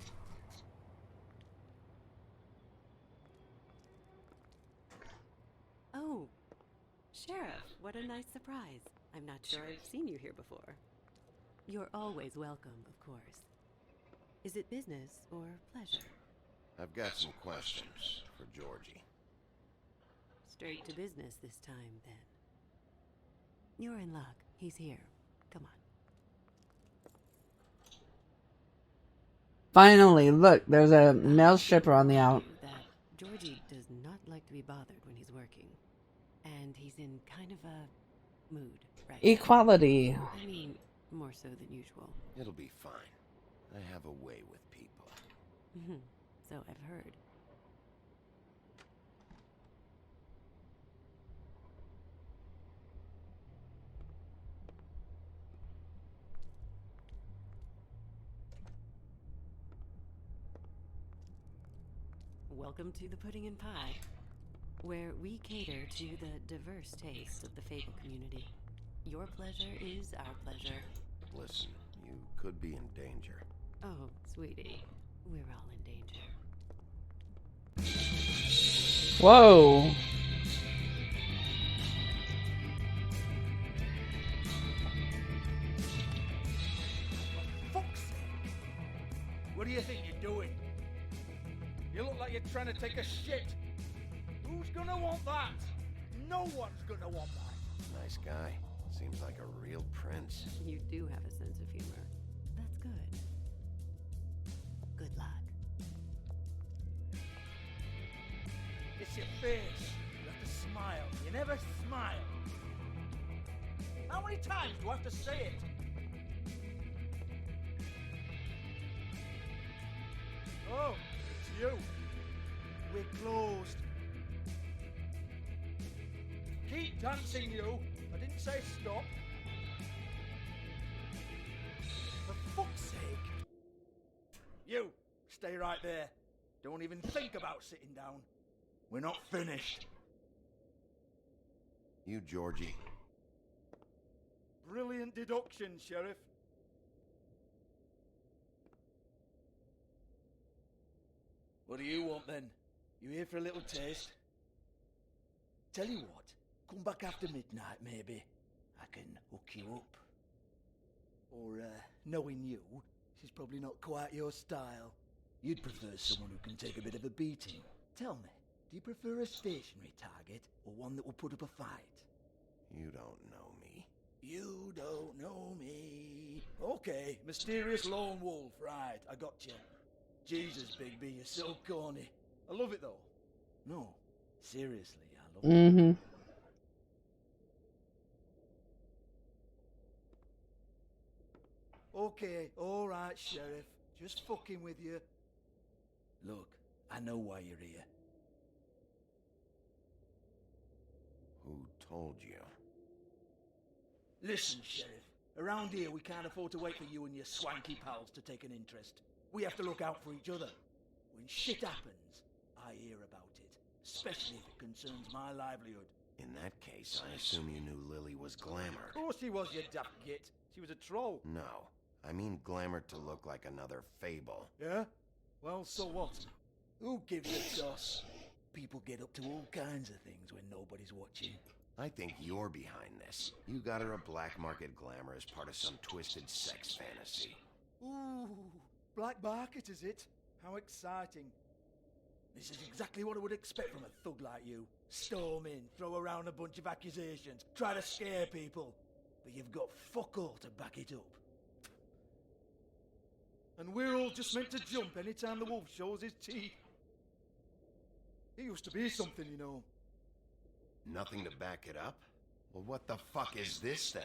Oh, Sheriff, what a nice surprise. I'm not sure I've seen you here before. You're always welcome, of course. Is it business or pleasure? I've got some questions for Georgie. Straight to business this time, then. You're in luck. He's here. Come on. Finally, look, there's a male stripper on the out. That Georgie does not like to be bothered when he's working. And he's in kind of a mood right now. Equality. I mean, more so than usual. It'll be fine. I have a way with people. So I've heard. Welcome to the Pudding and Pie, where we cater to the diverse tastes of the Fable community. Your pleasure is our pleasure. Listen, you could be in danger. Oh, sweetie, we're all in danger. Whoa. Fuck's sake! What do you think you're doing? You look like you're trying to take a shit. Who's gonna want that? No one's gonna want that. Nice guy. Seems like a real prince. You do have a sense of humor. That's good. Good luck. It's your face. You have to smile. You never smile. How many times do I have to say it? Oh, it's you. We're closed. Keep dancing, you. I didn't say stop. For fuck's sake. You, stay right there. Don't even think about sitting down. We're not finished. You, Georgie. Brilliant deduction, Sheriff. What do you want then? You here for a little taste? Tell you what, come back after midnight maybe. I can hook you up. Or, knowing you, she's probably not quite your style. You'd prefer someone who can take a bit of a beating. Tell me, do you prefer a stationary target or one that will put up a fight? You don't know me. You don't know me. Okay, mysterious lone wolf, right, I got you. Jesus, Bigby, you're so corny. I love it though. No, seriously, I love it. Okay, alright, Sheriff. Just fucking with you. Look, I know why you're here. Who told you? Listen, Sheriff. Around here, we can't afford to wait for you and your swanky pals to take an interest. We have to look out for each other. When shit happens, I hear about it. Especially if it concerns my livelihood. In that case, I assume you knew Lily was Glamour. Of course she was, you daft git. She was a troll. No. I mean Glamour to look like another Fable. Yeah? Well, so what? Who gives a toss? People get up to all kinds of things when nobody's watching. I think you're behind this. You got her a black market Glamour as part of some twisted sex fantasy. Ooh, black market is it? How exciting. This is exactly what I would expect from a thug like you. Storm in, throw around a bunch of accusations, try to scare people. But you've got fuck all to back it up. And we're all just meant to jump anytime the wolf shows his teeth. He used to be something, you know. Nothing to back it up? Well, what the fuck is this then?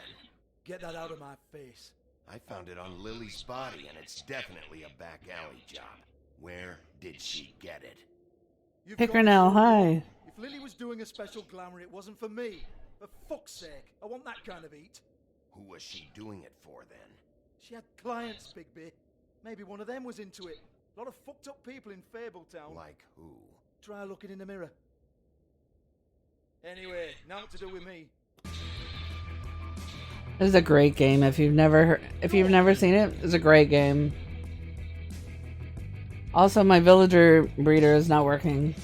Get that out of my face. I found it on Lily's body, and it's definitely a back alley job. Where did she get it? Pickernell, hi. If Lily was doing a special Glamour, it wasn't for me. For fuck's sake, I want that kind of eat. Who was she doing it for, then? She had clients, Bigby. Maybe one of them was into it. A lot of fucked up people in Fabletown. Like who? Try looking in the mirror. Anyway, now what to do with me? This is a great game. If you've never seen it, it's a great game. Also, my villager breeder is not working.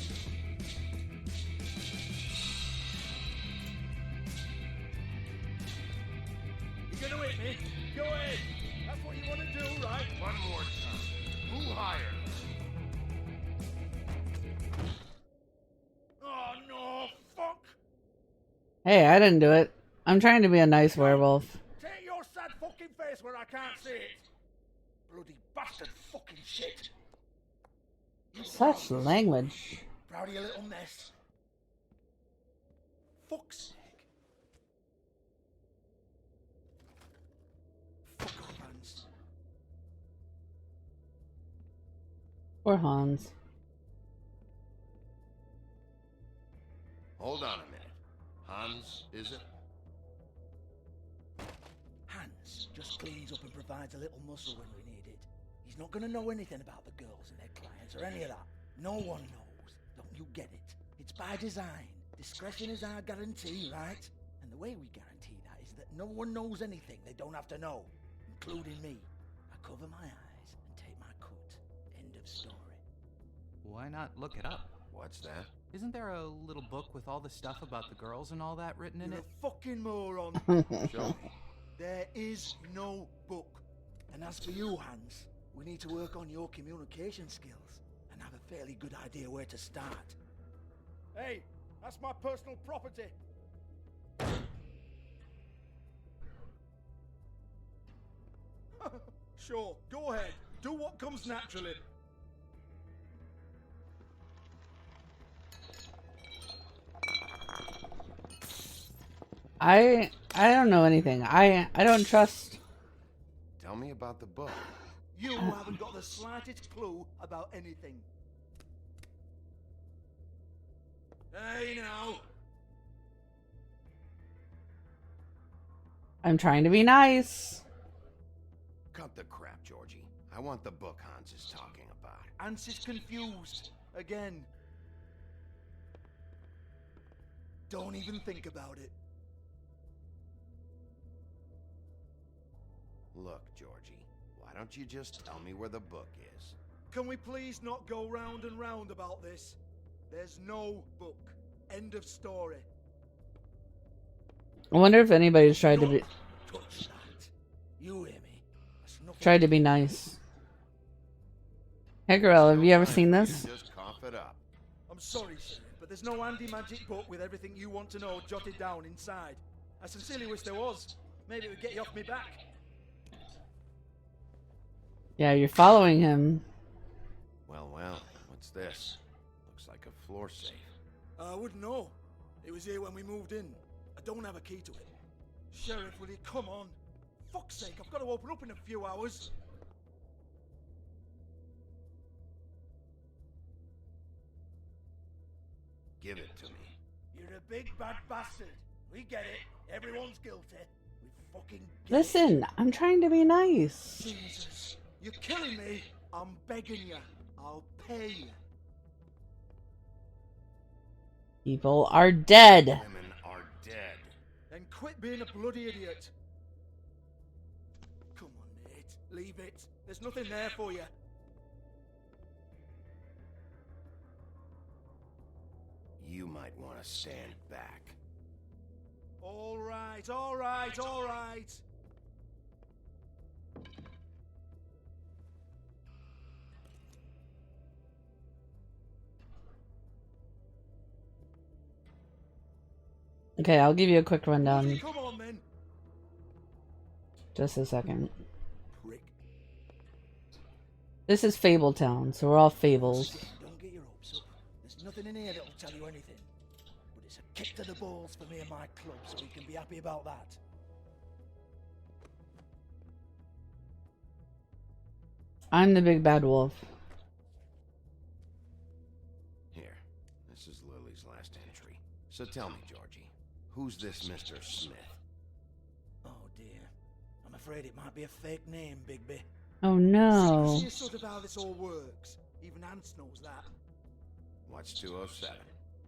You gonna hit me? Go ahead. That's what you want to do, right? One more time. Who hired? Oh no, fuck! Hey, I didn't do it. I'm trying to be a nice werewolf. Take your sad fucking face where I can't see it. bloody bastard fucking shit. Such language. Proud of your little mess. Fuck's sake. Fuck off, Hans. Or Hans. Hold on a minute. Hans, is it? Hans just cleans up and provides a little muscle when we need it. He's not gonna know anything about the girls and their clients or any of that. No one knows. Don't you get it? It's by design. Discretion is our guarantee, right? And the way we guarantee that is that no one knows anything they don't have to know, including me. I cover my eyes and take my cut. End of story. Why not look it up? What's that? Isn't there a little book with all the stuff about the girls and all that written in You're it? a fucking moron. Show me. There is no book. And as for you, Hans, we need to work on your communication skills and have a fairly good idea where to start. Hey, that's my personal property. Sure, go ahead. Do what comes naturally. I don't know anything. I don't trust. Tell me about the book. You haven't got the slightest clue about anything. Hey now. I'm trying to be nice. Cut the crap, Georgie. I want the book Hans is talking about. Hans is confused. Again. Don't even think about it. Look, Georgie, why don't you just tell me where the book is? Can we please not go round and round about this? There's no book. End of story. I wonder if anybody's tried to be Touch that. You hear me? tried to be nice. Hey, girl, have you ever seen this? Just cough it up. I'm sorry, Sheriff, but there's no handy magic book with everything you want to know jotted down inside. I sincerely wish there was. Maybe it would get you off me back. Yeah, you're following him. Well, what's this? Looks like a floor safe. I wouldn't know. It was here when we moved in. I don't have a key to it. Sheriff, will you come on? Fuck's sake, I've got to open up in a few hours. Give it to me. You're a big bad bastard. We get it. Everyone's guilty. We fucking get Listen, I'm trying to be nice. Jesus. You're killing me. I'm begging you. I'll pay you. People are dead. Women are dead. Then quit being a bloody idiot. Come on, mate. Leave it. There's nothing there for you. You might want to stand back. All right, all right, all right. Okay, I'll give you a quick rundown. Come on, then. Just a second. Prick. This is Fabletown, so we're all fables. Don't get your hopes up. There's nothing in here that'll tell you anything. But it's a kick to the balls for me and my club, so we can be happy about that. I'm the big bad wolf. Here, this is Lily's last entry. So tell me, Georgie, who's this Mr. Smith? Oh dear. I'm afraid it might be a fake name, Bigby. Oh no. See sort of how this all works. Even Hans knows that. What's 207?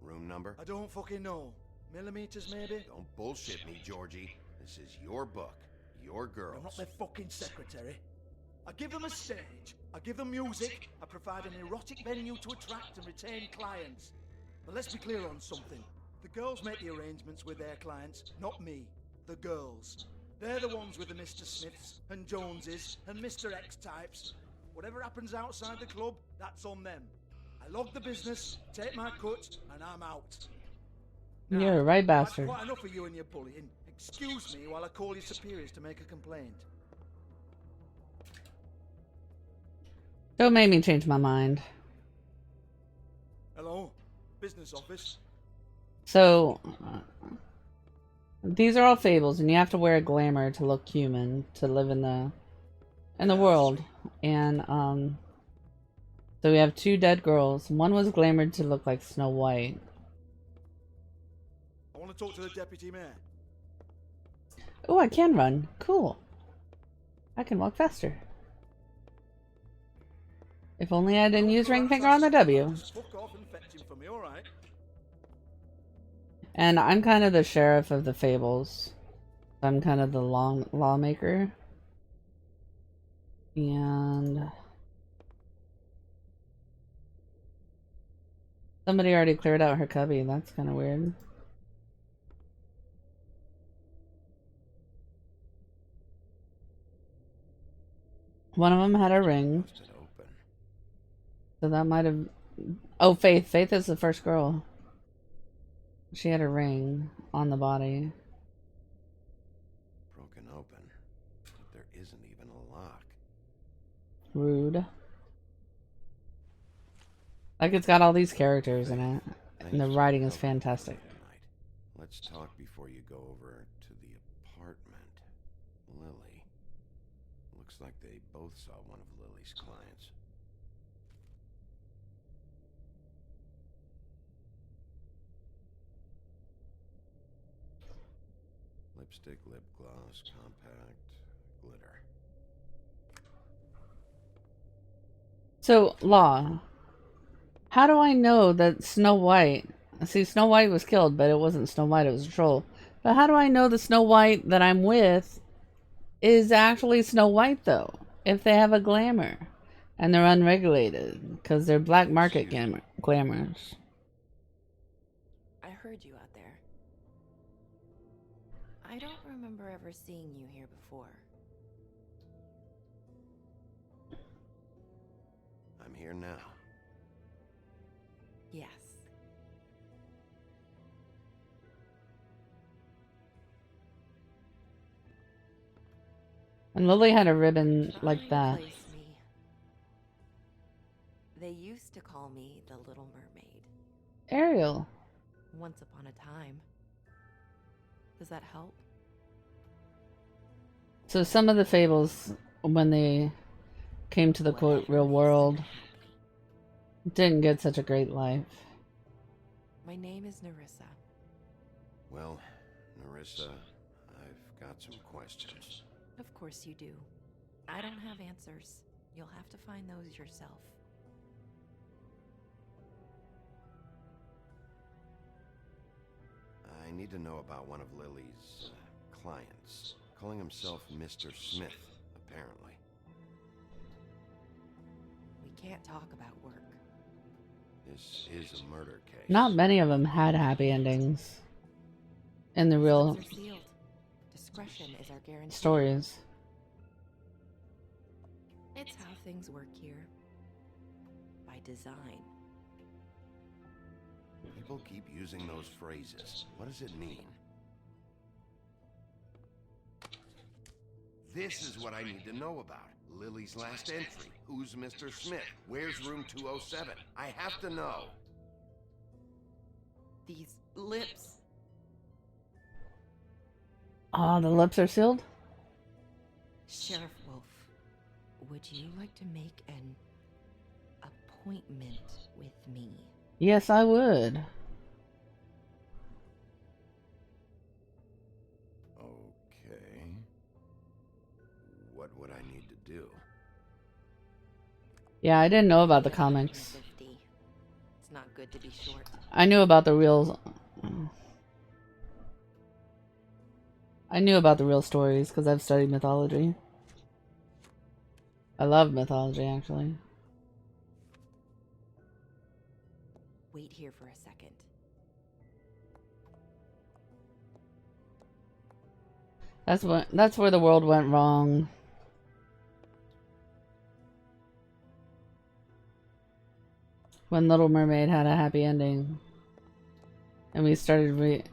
Room number? I don't fucking know. Millimeters, maybe? Don't bullshit me, Georgie. This is your book. Your girls. I'm not their fucking secretary. I give them a stage. I give them music. I provide an erotic venue to attract and retain clients. But let's be clear on something. The girls make the arrangements with their clients, not me. The girls. They're the ones with the Mr. Smiths and Joneses and Mr. X types. Whatever happens outside the club, that's on them. I log the business, take my cut, and I'm out. Now, You're a right that's bastard. quite enough of you and your bullying. Excuse me while I call your superiors to make a complaint. Don't make me change my mind. Hello, business office. So, these are all fables, and you have to wear a glamour to look human to live in the world. And so we have two dead girls. One was glamored to look like Snow White. I want to talk to the deputy mayor. Oh, I can run. Cool. I can walk faster. If only I didn't use ring finger on the W. Fuck off and fetch him for me, all right? And I'm kind of the sheriff of the fables. I'm kind of the lawmaker. And somebody already cleared out her cubby. That's kind of weird. One of them had a ring. So that might have... Oh, Faith. Faith is the first girl. She had a ring on the body. Broken open. But there isn't even a lock. Rude. Like, it's got all these characters in it. And the writing is fantastic. Let's talk before you go over to the apartment. Lily. Looks like they both saw one of Lily's clients. Lipstick, lip gloss, compact, glitter. So, Law. How do I know that Snow White... See, Snow White was killed, but it wasn't Snow White, it was a troll. But how do I know the Snow White that I'm with is actually Snow White, though? If they have a glamour. And they're unregulated. Because they're black market glamours. I heard you out there. I don't remember ever seeing you here before. I'm here now. Yes. And Lily had a ribbon like that. Replace me. They used to call me the Little Mermaid. Ariel. Once upon a time. Does that help? So some of the fables, when they came to the quote real world, didn't get such a great life. My name is Nerissa. Well, Nerissa, I've got some questions. Of course you do. I don't have answers. You'll have to find those yourself. I need to know about one of Lily's clients. Calling himself Mr. Smith, apparently. We can't talk about work. This is a murder case. Not many of them had happy endings in the real Lips are sealed. Discretion is our guarantee. stories. It's how things work here. By design. People keep using those phrases. What does it mean? This is what I need to know about. Lily's last entry. Who's Mr. Smith? Where's room 207? I have to know. These lips. Ah, the lips are sealed? Sheriff Wolf, would you like to make an appointment with me? Yes, I would. Okay. What would I need to do? Yeah, I didn't know about the comics. It's not good to be short. I knew about the real... I knew about the real stories because I've studied mythology. I love mythology, actually. Wait here for a second. That's where the world went wrong. When Little Mermaid had a happy ending. And we started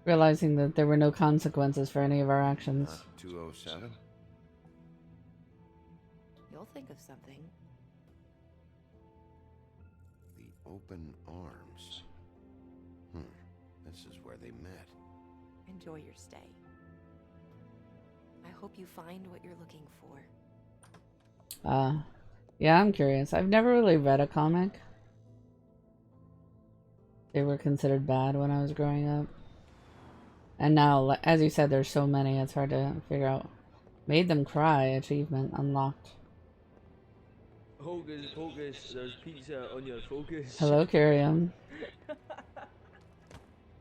realizing that there were no consequences for any of our actions. 207? You'll I'll think of something. The open arms. This is where they met. Enjoy your stay. I hope you find what you're looking for. Yeah, I'm curious. I've never really read a comic. They were considered bad when I was growing up. And now, as you said, there's so many, it's hard to figure out. Made them cry, achievement unlocked. Hocus pocus, there's pizza on your focus. Hello, Curium.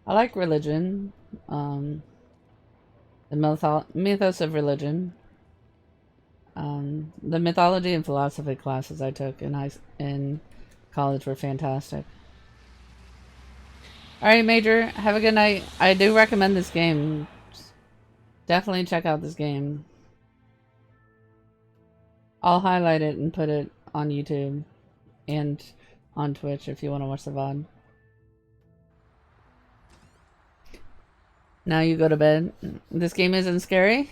I like religion. The mythos of religion. The mythology and philosophy classes I took in college were fantastic. Alright, Major, have a good night. I do recommend this game. Definitely check out this game. I'll highlight it and put it on YouTube and on Twitch if you want to watch the VOD. Now you go to bed. This game isn't scary?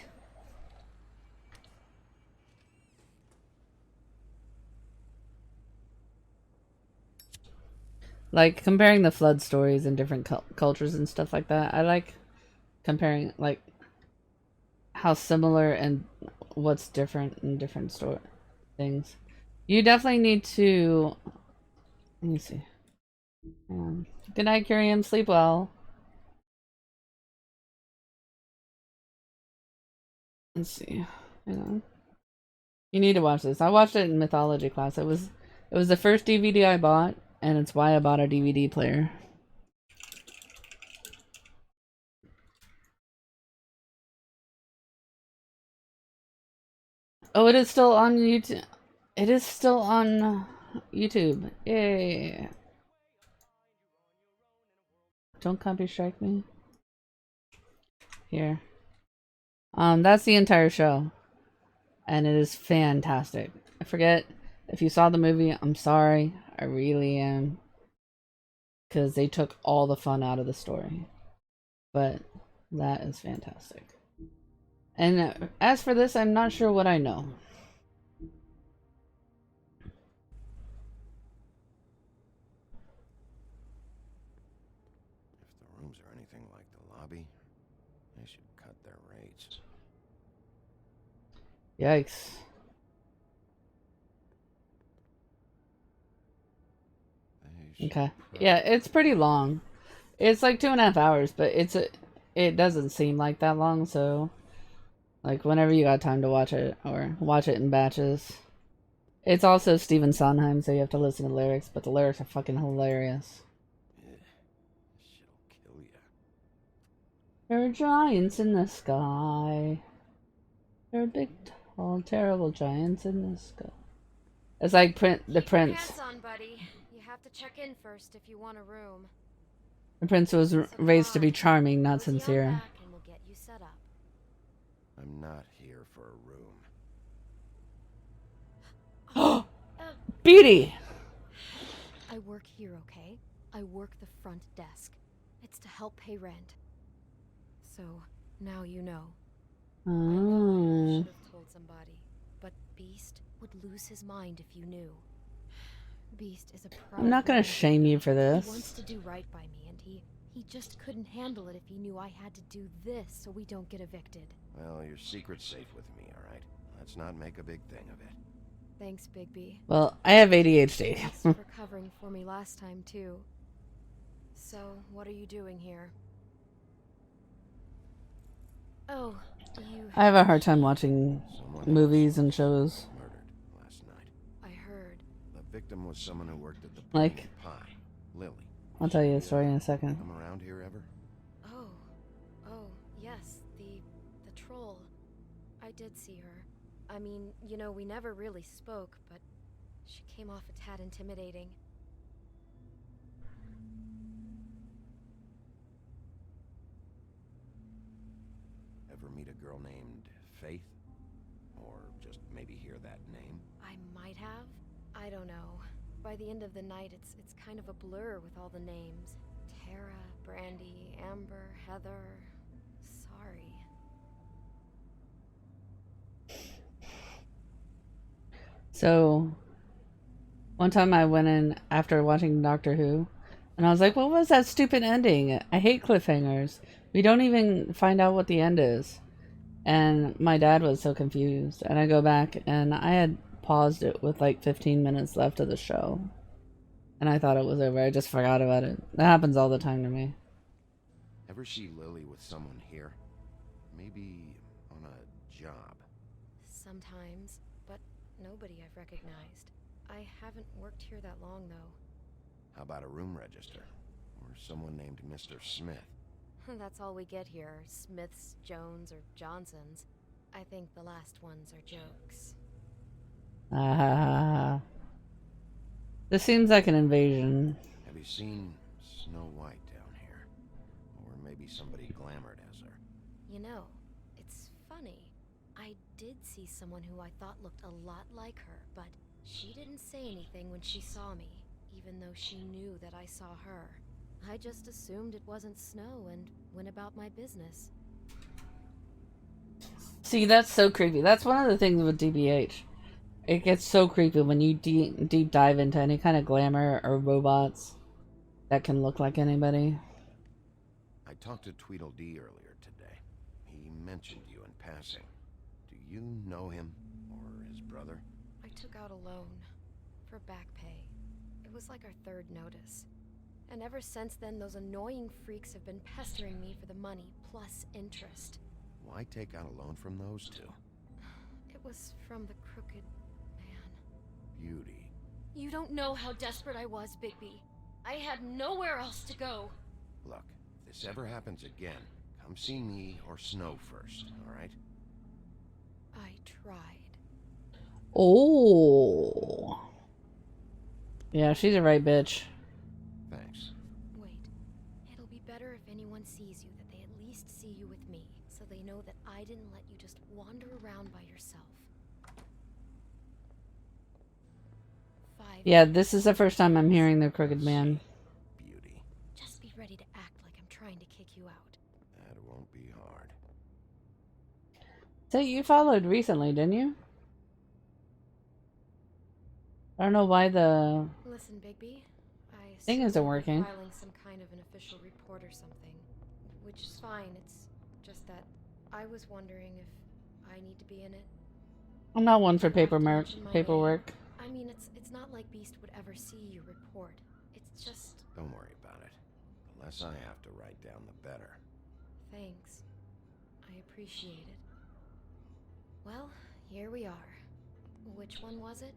Like, comparing the flood stories in different cultures and stuff like that. I like comparing, like, how similar and what's different in different things. You definitely need to... Let me see. Good night, Curium. Sleep well. Let's see. Hang on. You need to watch this. I watched it in mythology class. It was the first DVD I bought. And it's why I bought a DVD player. Oh, it is still on YouTube. It is still on YouTube. Yay. Don't copy strike me. Here. That's the entire show. And it is fantastic. I forget if you saw the movie, I'm sorry. I really am. Because they took all the fun out of the story. But that is fantastic. And as for this, I'm not sure what I know. If the rooms are anything like the lobby, they should cut their rates. Yikes. Okay. Yeah, it's pretty long. It's like 2.5 hours, but it doesn't seem like that long, so like whenever you got time to watch it, or watch it in batches. It's also Stephen Sondheim, so you have to listen to lyrics, but the lyrics are fucking hilarious. Shit'll kill ya. There are giants in the sky. There are big, tall, terrible giants in the sky. It's like the Prince. Pants on, buddy. You have to check in first if you want a room. The Prince was raised to be charming, not sincere. And we'll get you set up. I'm not here for a room. Beauty! I work here, okay? I work the front desk. It's to help pay rent. So, now you know. I know I should have told somebody, but Beast would lose his mind if you knew. Beast is a I'm not gonna shame you for this. He wants to do right by me, and he just couldn't handle it if he knew I had to do this so we don't get evicted. Well, your secret's safe with me, alright? Let's not make a big thing of it. Thanks, Bigby. Well, I have ADHD. Thanks for covering for me last time, too. So, what are you doing here? Oh, you... I have a hard time watching movies and shows. Murdered last night. I heard. The victim was someone who worked at the Like? Pumpkin Pie. Lily. I'll tell you a story in a second. Come around here ever? Oh, yes, the troll. I did see her. I mean, you know, we never really spoke, but she came off a tad intimidating. Ever meet a girl named Faith? Or just maybe hear that name? I might have. I don't know. By the end of the night, it's kind of a blur with all the names. Tara, Brandy, Amber, Heather. Sorry. So, one time I went in after watching Doctor Who, and I was like, what was that stupid ending? I hate cliffhangers. We don't even find out what the end is. And my dad was so confused. And I go back, and I had paused it with like 15 minutes left of the show. And I thought it was over. I just forgot about it. That happens all the time to me. Ever see Lily with someone here? Maybe on a job. Sometimes, but nobody I've recognized. I haven't worked here that long, though. How about a room register? Or someone named Mr. Smith? That's all we get here. Smiths, Jones, or Johnsons. I think the last ones are jokes. This seems like an invasion. Have you seen Snow White down here? Or maybe somebody glamored as her? You know, it's funny. I did see someone who I thought looked a lot like her, but she didn't say anything when she saw me, even though she knew that I saw her. I just assumed it wasn't Snow and went about my business. See, that's so creepy. That's one of the things with DBH. It gets so creepy when you deep dive into any kind of glamour or robots that can look like anybody. I talked to Tweedledee earlier today. He mentioned you in passing. Do you know him or his brother? I took out a loan for back pay. It was like our third notice. And ever since then, those annoying freaks have been pestering me for the money, plus interest. Why take out a loan from those two? It was from the crooked man. Beauty. You don't know how desperate I was, Bigby. I had nowhere else to go. Look, if this ever happens again, come see me or Snow first, alright? I tried. Oh. Yeah, she's a right bitch. Thanks. Wait. It'll be better if anyone sees you that they at least see you with me, so they know that I didn't let you just wander around by yourself. Yeah, this is the first time I'm hearing the crooked man. Beauty. Just be ready to act like I'm trying to kick you out. That won't be hard. So you followed recently, didn't you? I don't know why the Listen, Bigby. thing isn't working. Filing some kind of an official report or something, which is fine. It's just that I was wondering if I need to be in it. I'm not one for Do I have to mention my name? paperwork. I mean, it's not like Beast would ever see your report. It's just... Don't worry about it. The less I have to write down, the better. Thanks. I appreciate it. Well, here we are. Which one was it?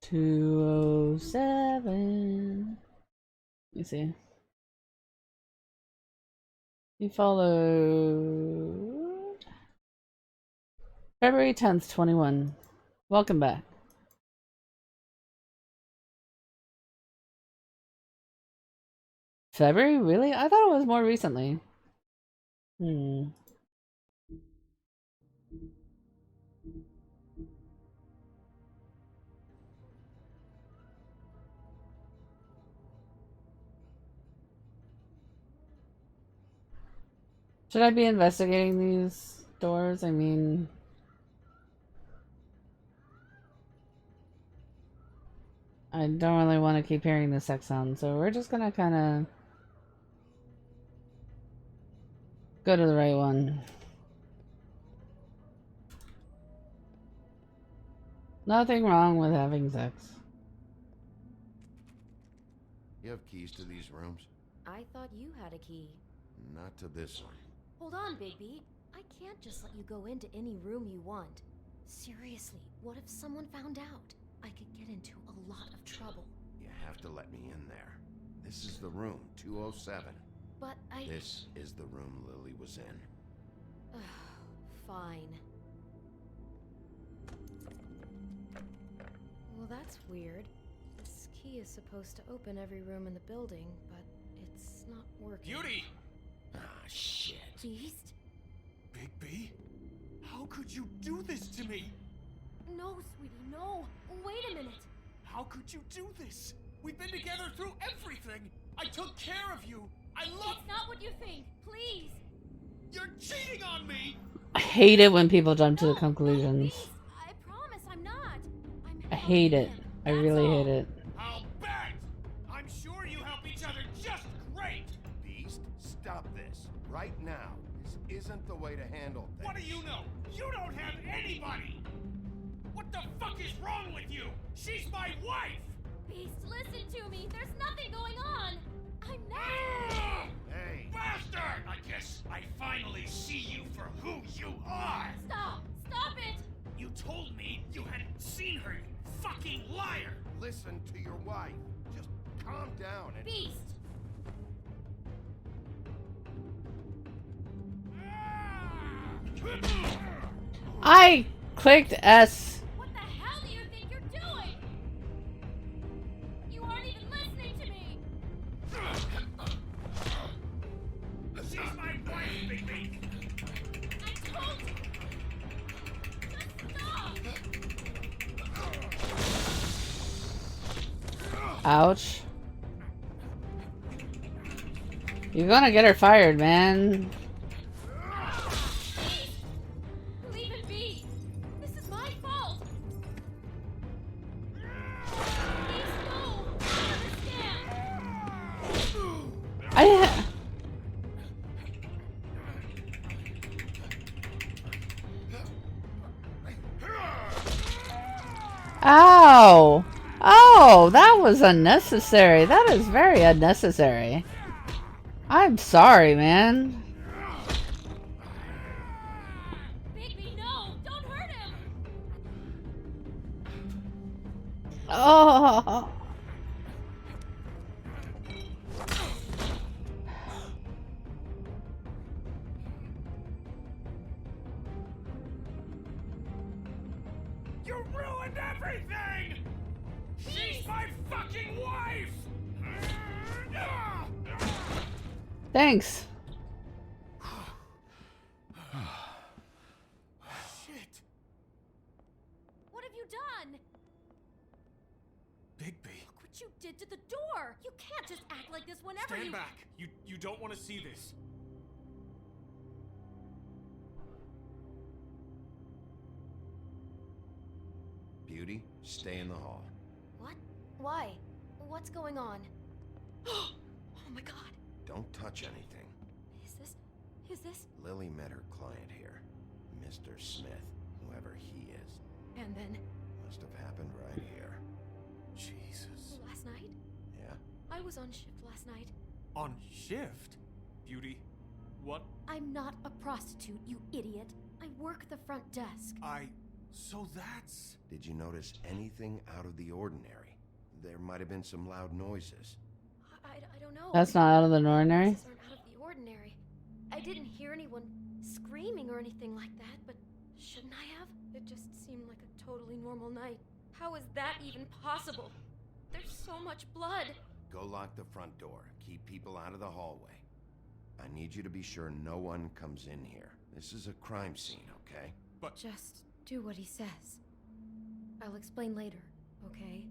207. Let me see. You followed February 10th, 21. Welcome back. February? Really? I thought it was more recently. Should I be investigating these doors? I mean... I don't really want to keep hearing the sex sound, so we're just gonna kind of go to the right one. Nothing wrong with having sex. You have keys to these rooms? I thought you had a key. Not to this one. Hold on, Bigby. I can't just let you go into any room you want. Seriously, what if someone found out? I could get into a lot of trouble. You have to let me in there. This is the room, 207. But I... This is the room Lily was in. Fine. Well, that's weird. This key is supposed to open every room in the building, but it's not working. Beauty! Ah, shit. Beast? Bigby? How could you do this to me? No, sweetie, no. Wait a minute. How could you do this? We've been together through everything. I took care of you. I love... It's not what you think. Please. You're cheating on me! I hate it when people jump to the conclusions. Beast, hate it. I really hate it. I'll bet! I'm sure you help each other just great! Beast, stop this. Right now. This isn't the way to handle things. What do you know? You don't have anybody! What the fuck is wrong with you? She's my wife! Beast, listen to me. There's nothing going on. I'm not. Hey! Bastard! I guess I finally see you for who you are! Stop! Stop it! You told me you hadn't seen her, you fucking liar! Listen to your wife. Just calm down and... Beast! I clicked S. What the hell do you think you're doing? You aren't even listening to me! She's my wife, Bigby! I told you! Just stop! Ouch. You're gonna get her fired, man. Leave it be! This is my fault! Please, no! I understand! Ow! Oh, that was unnecessary. That is very unnecessary. I'm sorry, man. Bigby, no! Don't hurt him! Oh. You ruined everything! She's my fucking wife! Thanks. Shit! What have you done? Bigby. Look what you did to the door! You can't just act like this whenever Stand you- back. You don't want to see this. Beauty, stay in the hall. What? Why? What's going on? Oh my god. Don't touch anything. Is this? Lily met her client here. Mr. Smith, whoever he is. And then? Must have happened right here. Jesus. Last night? Yeah? I was on shift last night. On shift? Beauty, what? I'm not a prostitute, you idiot. I work the front desk. So that's... Did you notice anything out of the ordinary? There might have been some loud noises. I don't know. That's not out of the ordinary. Noises aren't out of the ordinary. I didn't hear anyone screaming or anything like that, but shouldn't I have? It just seemed like a totally normal night. How is that even possible? There's so much blood. Go lock the front door. Keep people out of the hallway. I need you to be sure no one comes in here. This is a crime scene, okay? But... Just do what he says. I'll explain later, okay?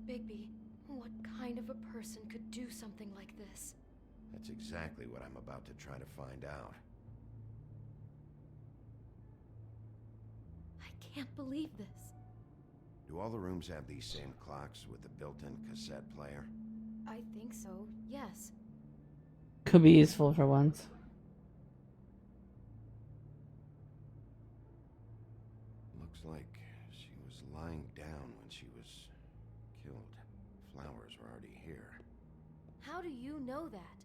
Bigby, what kind of a person could do something like this? That's exactly what I'm about to try to find out. I can't believe this. Do all the rooms have these same clocks with the built-in cassette player? I think so, yes. Could be useful for once. Looks like she was lying down when she was killed. Flowers were already here. How do you know that?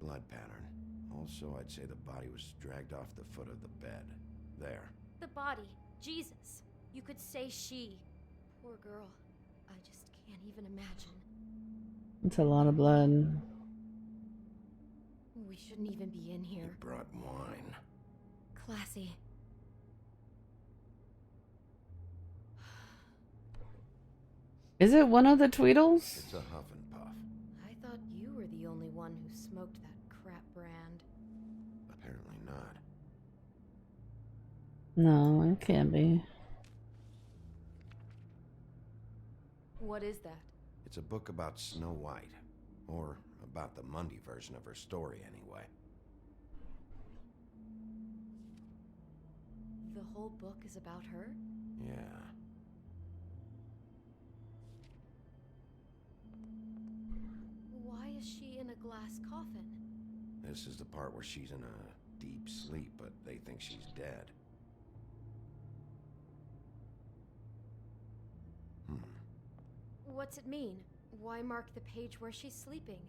Blood pattern. Also, I'd say the body was dragged off the foot of the bed. There. The body. Jesus. You could say she. Poor girl. I just can't even imagine. It's a lot of blood. We shouldn't even be in here. You brought wine. Classy. Is it one of the Tweedles? It's a huff and puff. I thought you were the only one who smoked that crap brand. Apparently not. No, it can't be. What is that? It's a book about Snow White. Or about the Mundy version of her story, anyway. whole book is about her? Yeah. Why is she in a glass coffin? This is the part where she's in a deep sleep, but they think she's dead. What's it mean? Why mark the page where she's sleeping?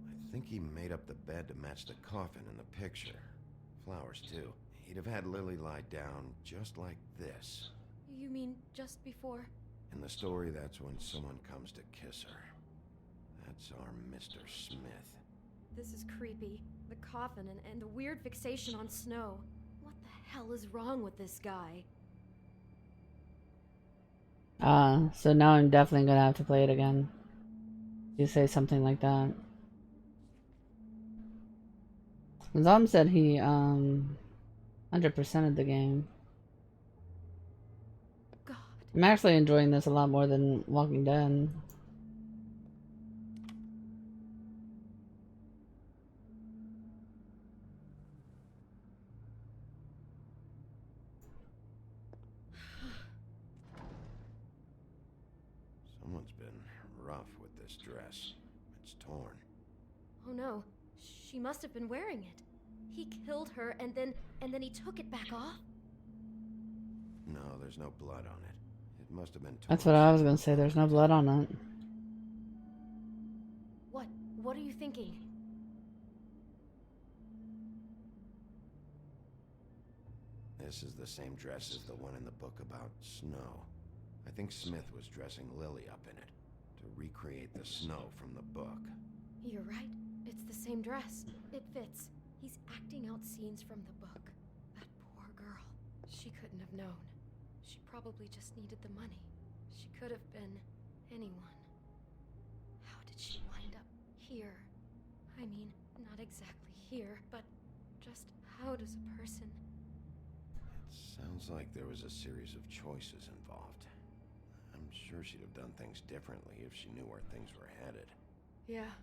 I think he made up the bed to match the coffin in the picture. Flowers, too. He'd have had Lily lie down just like this. You mean just before? In the story, that's when someone comes to kiss her. That's our Mr. Smith. This is creepy. The coffin and the weird fixation on snow. What the hell is wrong with this guy? So now I'm definitely gonna have to play it again. You say something like that. Zom said he 100%ed the game. God. I'm actually enjoying this a lot more than Walking Dead. Someone's been rough with this dress. It's torn. Oh no, she must have been wearing it. He killed her and then he took it back off? No, there's no blood on it. It must have been torn. That's what I was gonna say, there's no blood on it. What are you thinking? This is the same dress as the one in the book about snow. I think Smith was dressing Lily up in it to recreate the snow from the book. You're right. It's the same dress. It fits. He's acting out scenes from the book. That poor girl. She couldn't have known. She probably just needed the money. She could have been anyone. How did she wind up here? I mean, not exactly here, but just how does a person... Sounds like there was a series of choices involved. I'm sure she'd have done things differently if she knew where things were headed. Yeah.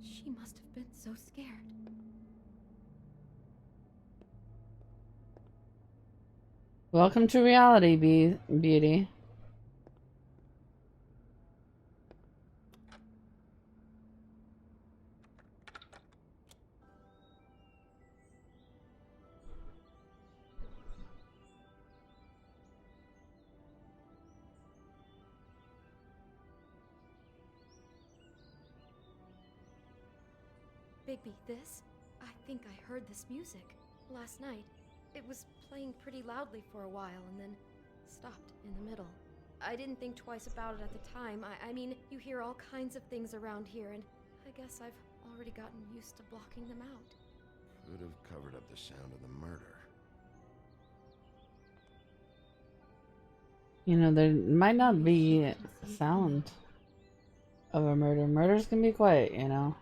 She must have been so scared. Welcome to reality, beauty. Bigby, this? I think I heard this music last night. It was playing pretty loudly for a while and then stopped in the middle. I didn't think twice about it at the time. I mean, you hear all kinds of things around here, and I guess I've already gotten used to blocking them out. Could have covered up the sound of the murder. You know, there might not be sound of a murder. Murders can be quiet, you know.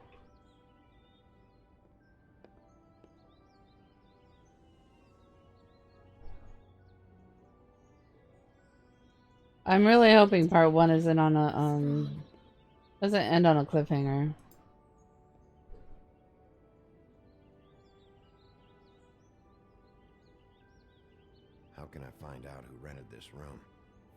I'm really hoping part 1 isn't on a doesn't end on a cliffhanger. How can I find out who rented this room?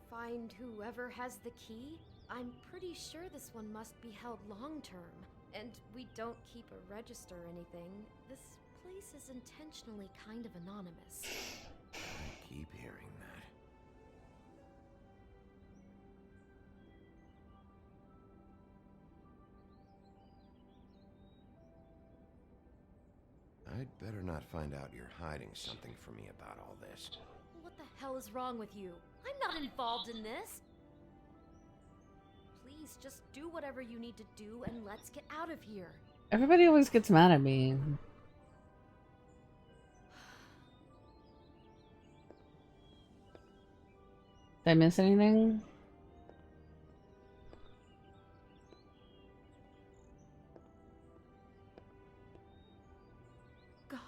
Find whoever has the key? I'm pretty sure this one must be held long-term. And we don't keep a register or anything. This place is intentionally kind of anonymous. I keep hearing that. I'd better not find out you're hiding something from me about all this. What the hell is wrong with you? I'm not involved in this! Please, just do whatever you need to do and let's get out of here. Everybody always gets mad at me. Did I miss anything? God.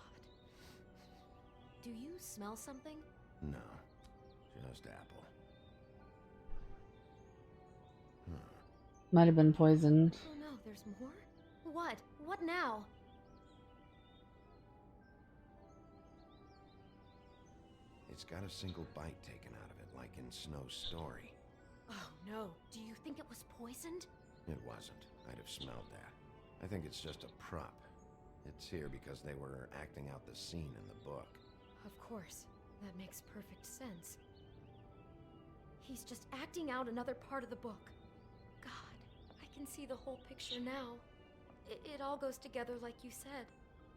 Do you smell something? No, just apple. Might have been poisoned. Oh no, there's more? what? What now? It's got a single bite taken out of it, like in Snow's story. Oh no, do you think it was poisoned? It wasn't. I'd have smelled that. I think it's just a prop. It's here because they were acting out the scene in the book. Of course. That makes perfect sense. He's just acting out another part of the book. God, I can see the whole picture now. It all goes together like you said.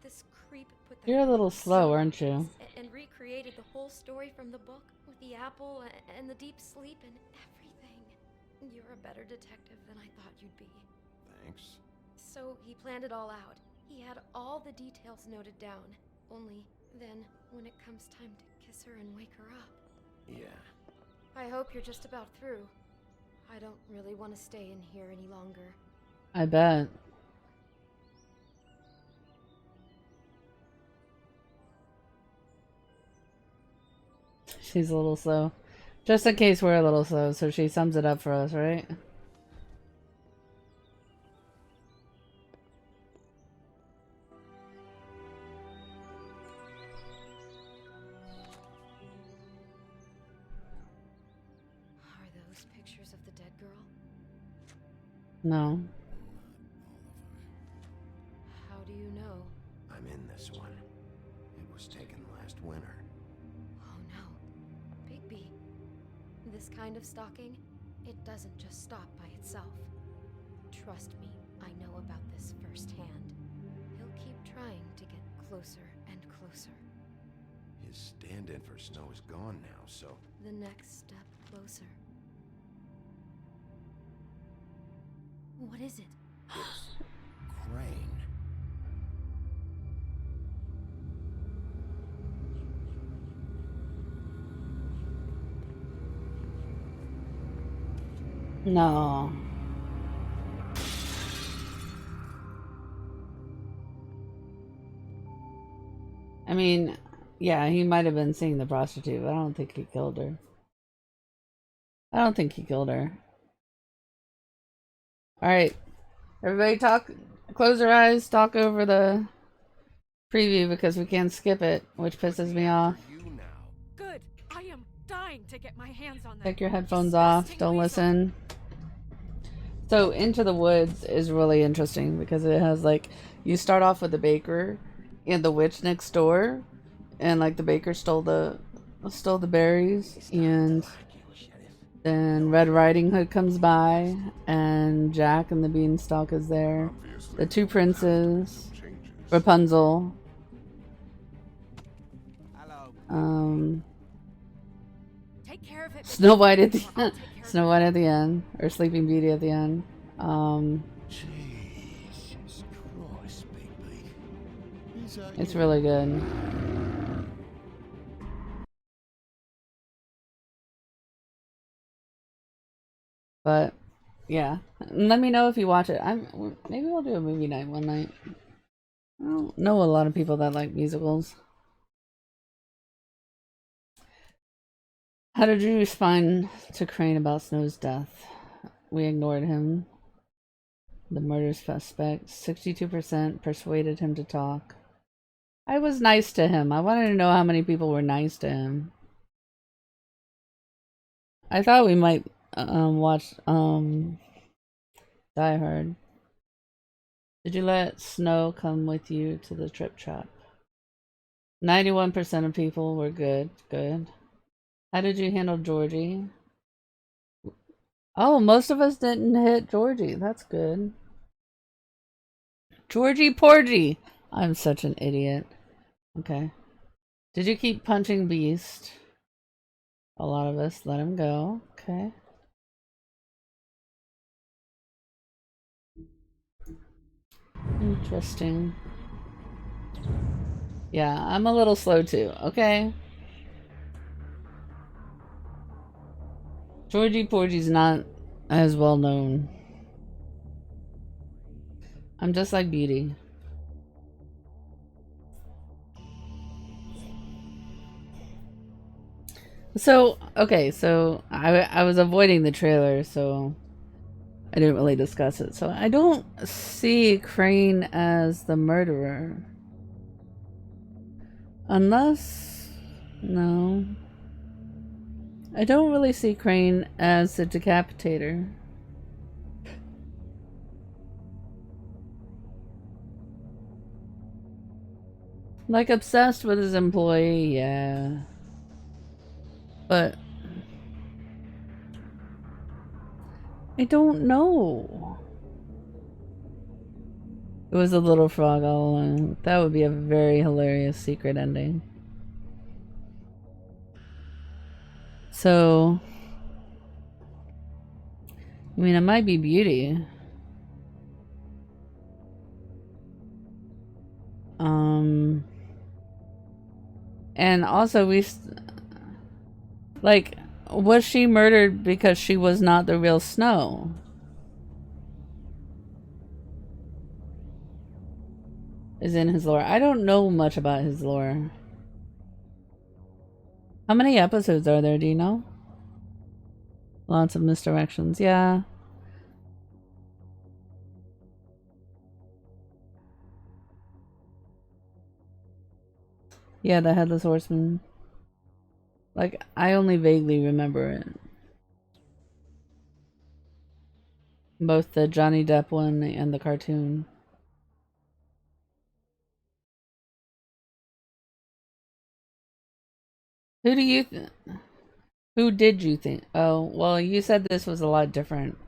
This creep put that You're a little slow, aren't you? and recreated the whole story from the book with the apple and the deep sleep and everything. You're a better detective than I thought you'd be. Thanks. So he planned it all out. He had all the details noted down. Only then, when it comes time to kiss her and wake her up. Yeah. I hope you're just about through. I don't really want to stay in here any longer. I bet. She's a little slow. Just in case we're a little slow, so she sums it up for us, right? Are those pictures of the dead girl? No. How do you know? I'm in this one. It was taken last winter. Oh no. Bigby. This kind of stalking, it doesn't just stop by itself. Trust me, I know about this firsthand. He'll keep trying to get closer and closer. His stand-in for Snow is gone now, so... The next step closer. What is it? It's Crane. No. I mean, yeah, he might have been seeing the prostitute, but I don't think he killed her. I don't think he killed her. Alright. Everybody talk, close your eyes, talk over the preview because we can't skip it, which pisses me off. Good. I am dying to get my hands on that. Take your headphones off, don't listen. So Into the Woods is really interesting because it has like, you start off with the baker and the witch next door, and like the baker stole the berries, and then Red Riding Hood comes by and Jack and the Beanstalk is there. The two princes, Rapunzel, Take care of it. Snow White at the end. Snow White at the end, or Sleeping Beauty at the end. Jesus Christ, Bigby. It's really good. But yeah, let me know if you watch it. Maybe we'll do a movie night one night. I don't know a lot of people that like musicals. How did you respond to Crane about Snow's death? We ignored him. The murder suspect, 62% persuaded him to talk. I was nice to him. I wanted to know how many people were nice to him. I thought we might watch Die Hard. Did you let Snow come with you to the Trip Trap? 91% of people were good. Good. How did you handle Georgie? Oh, most of us didn't hit Georgie. That's good. Georgie Porgy. I'm such an idiot. Okay. Did you keep punching Beast? A lot of us let him go. Okay. Interesting. Yeah, I'm a little slow too. Okay. Georgie Porgy's not as well known. I'm just like Beauty. So, okay, so I was avoiding the trailer, so I didn't really discuss it. So I don't see Crane as the murderer. Unless... no. I don't really see Crane as the decapitator. Like, obsessed with his employee, yeah. But... I don't know. It was a little frog all along. That would be a very hilarious secret ending. So... I mean, it might be Beauty. And also like, was she murdered because she was not the real Snow? Is in his lore. I don't know much about his lore. How many episodes are there, do you know? Lots of misdirections, yeah. Yeah, the Headless Horseman. Like, I only vaguely remember it. Both the Johnny Depp one and the cartoon. Who did you think? Oh, well, you said this was a lot different.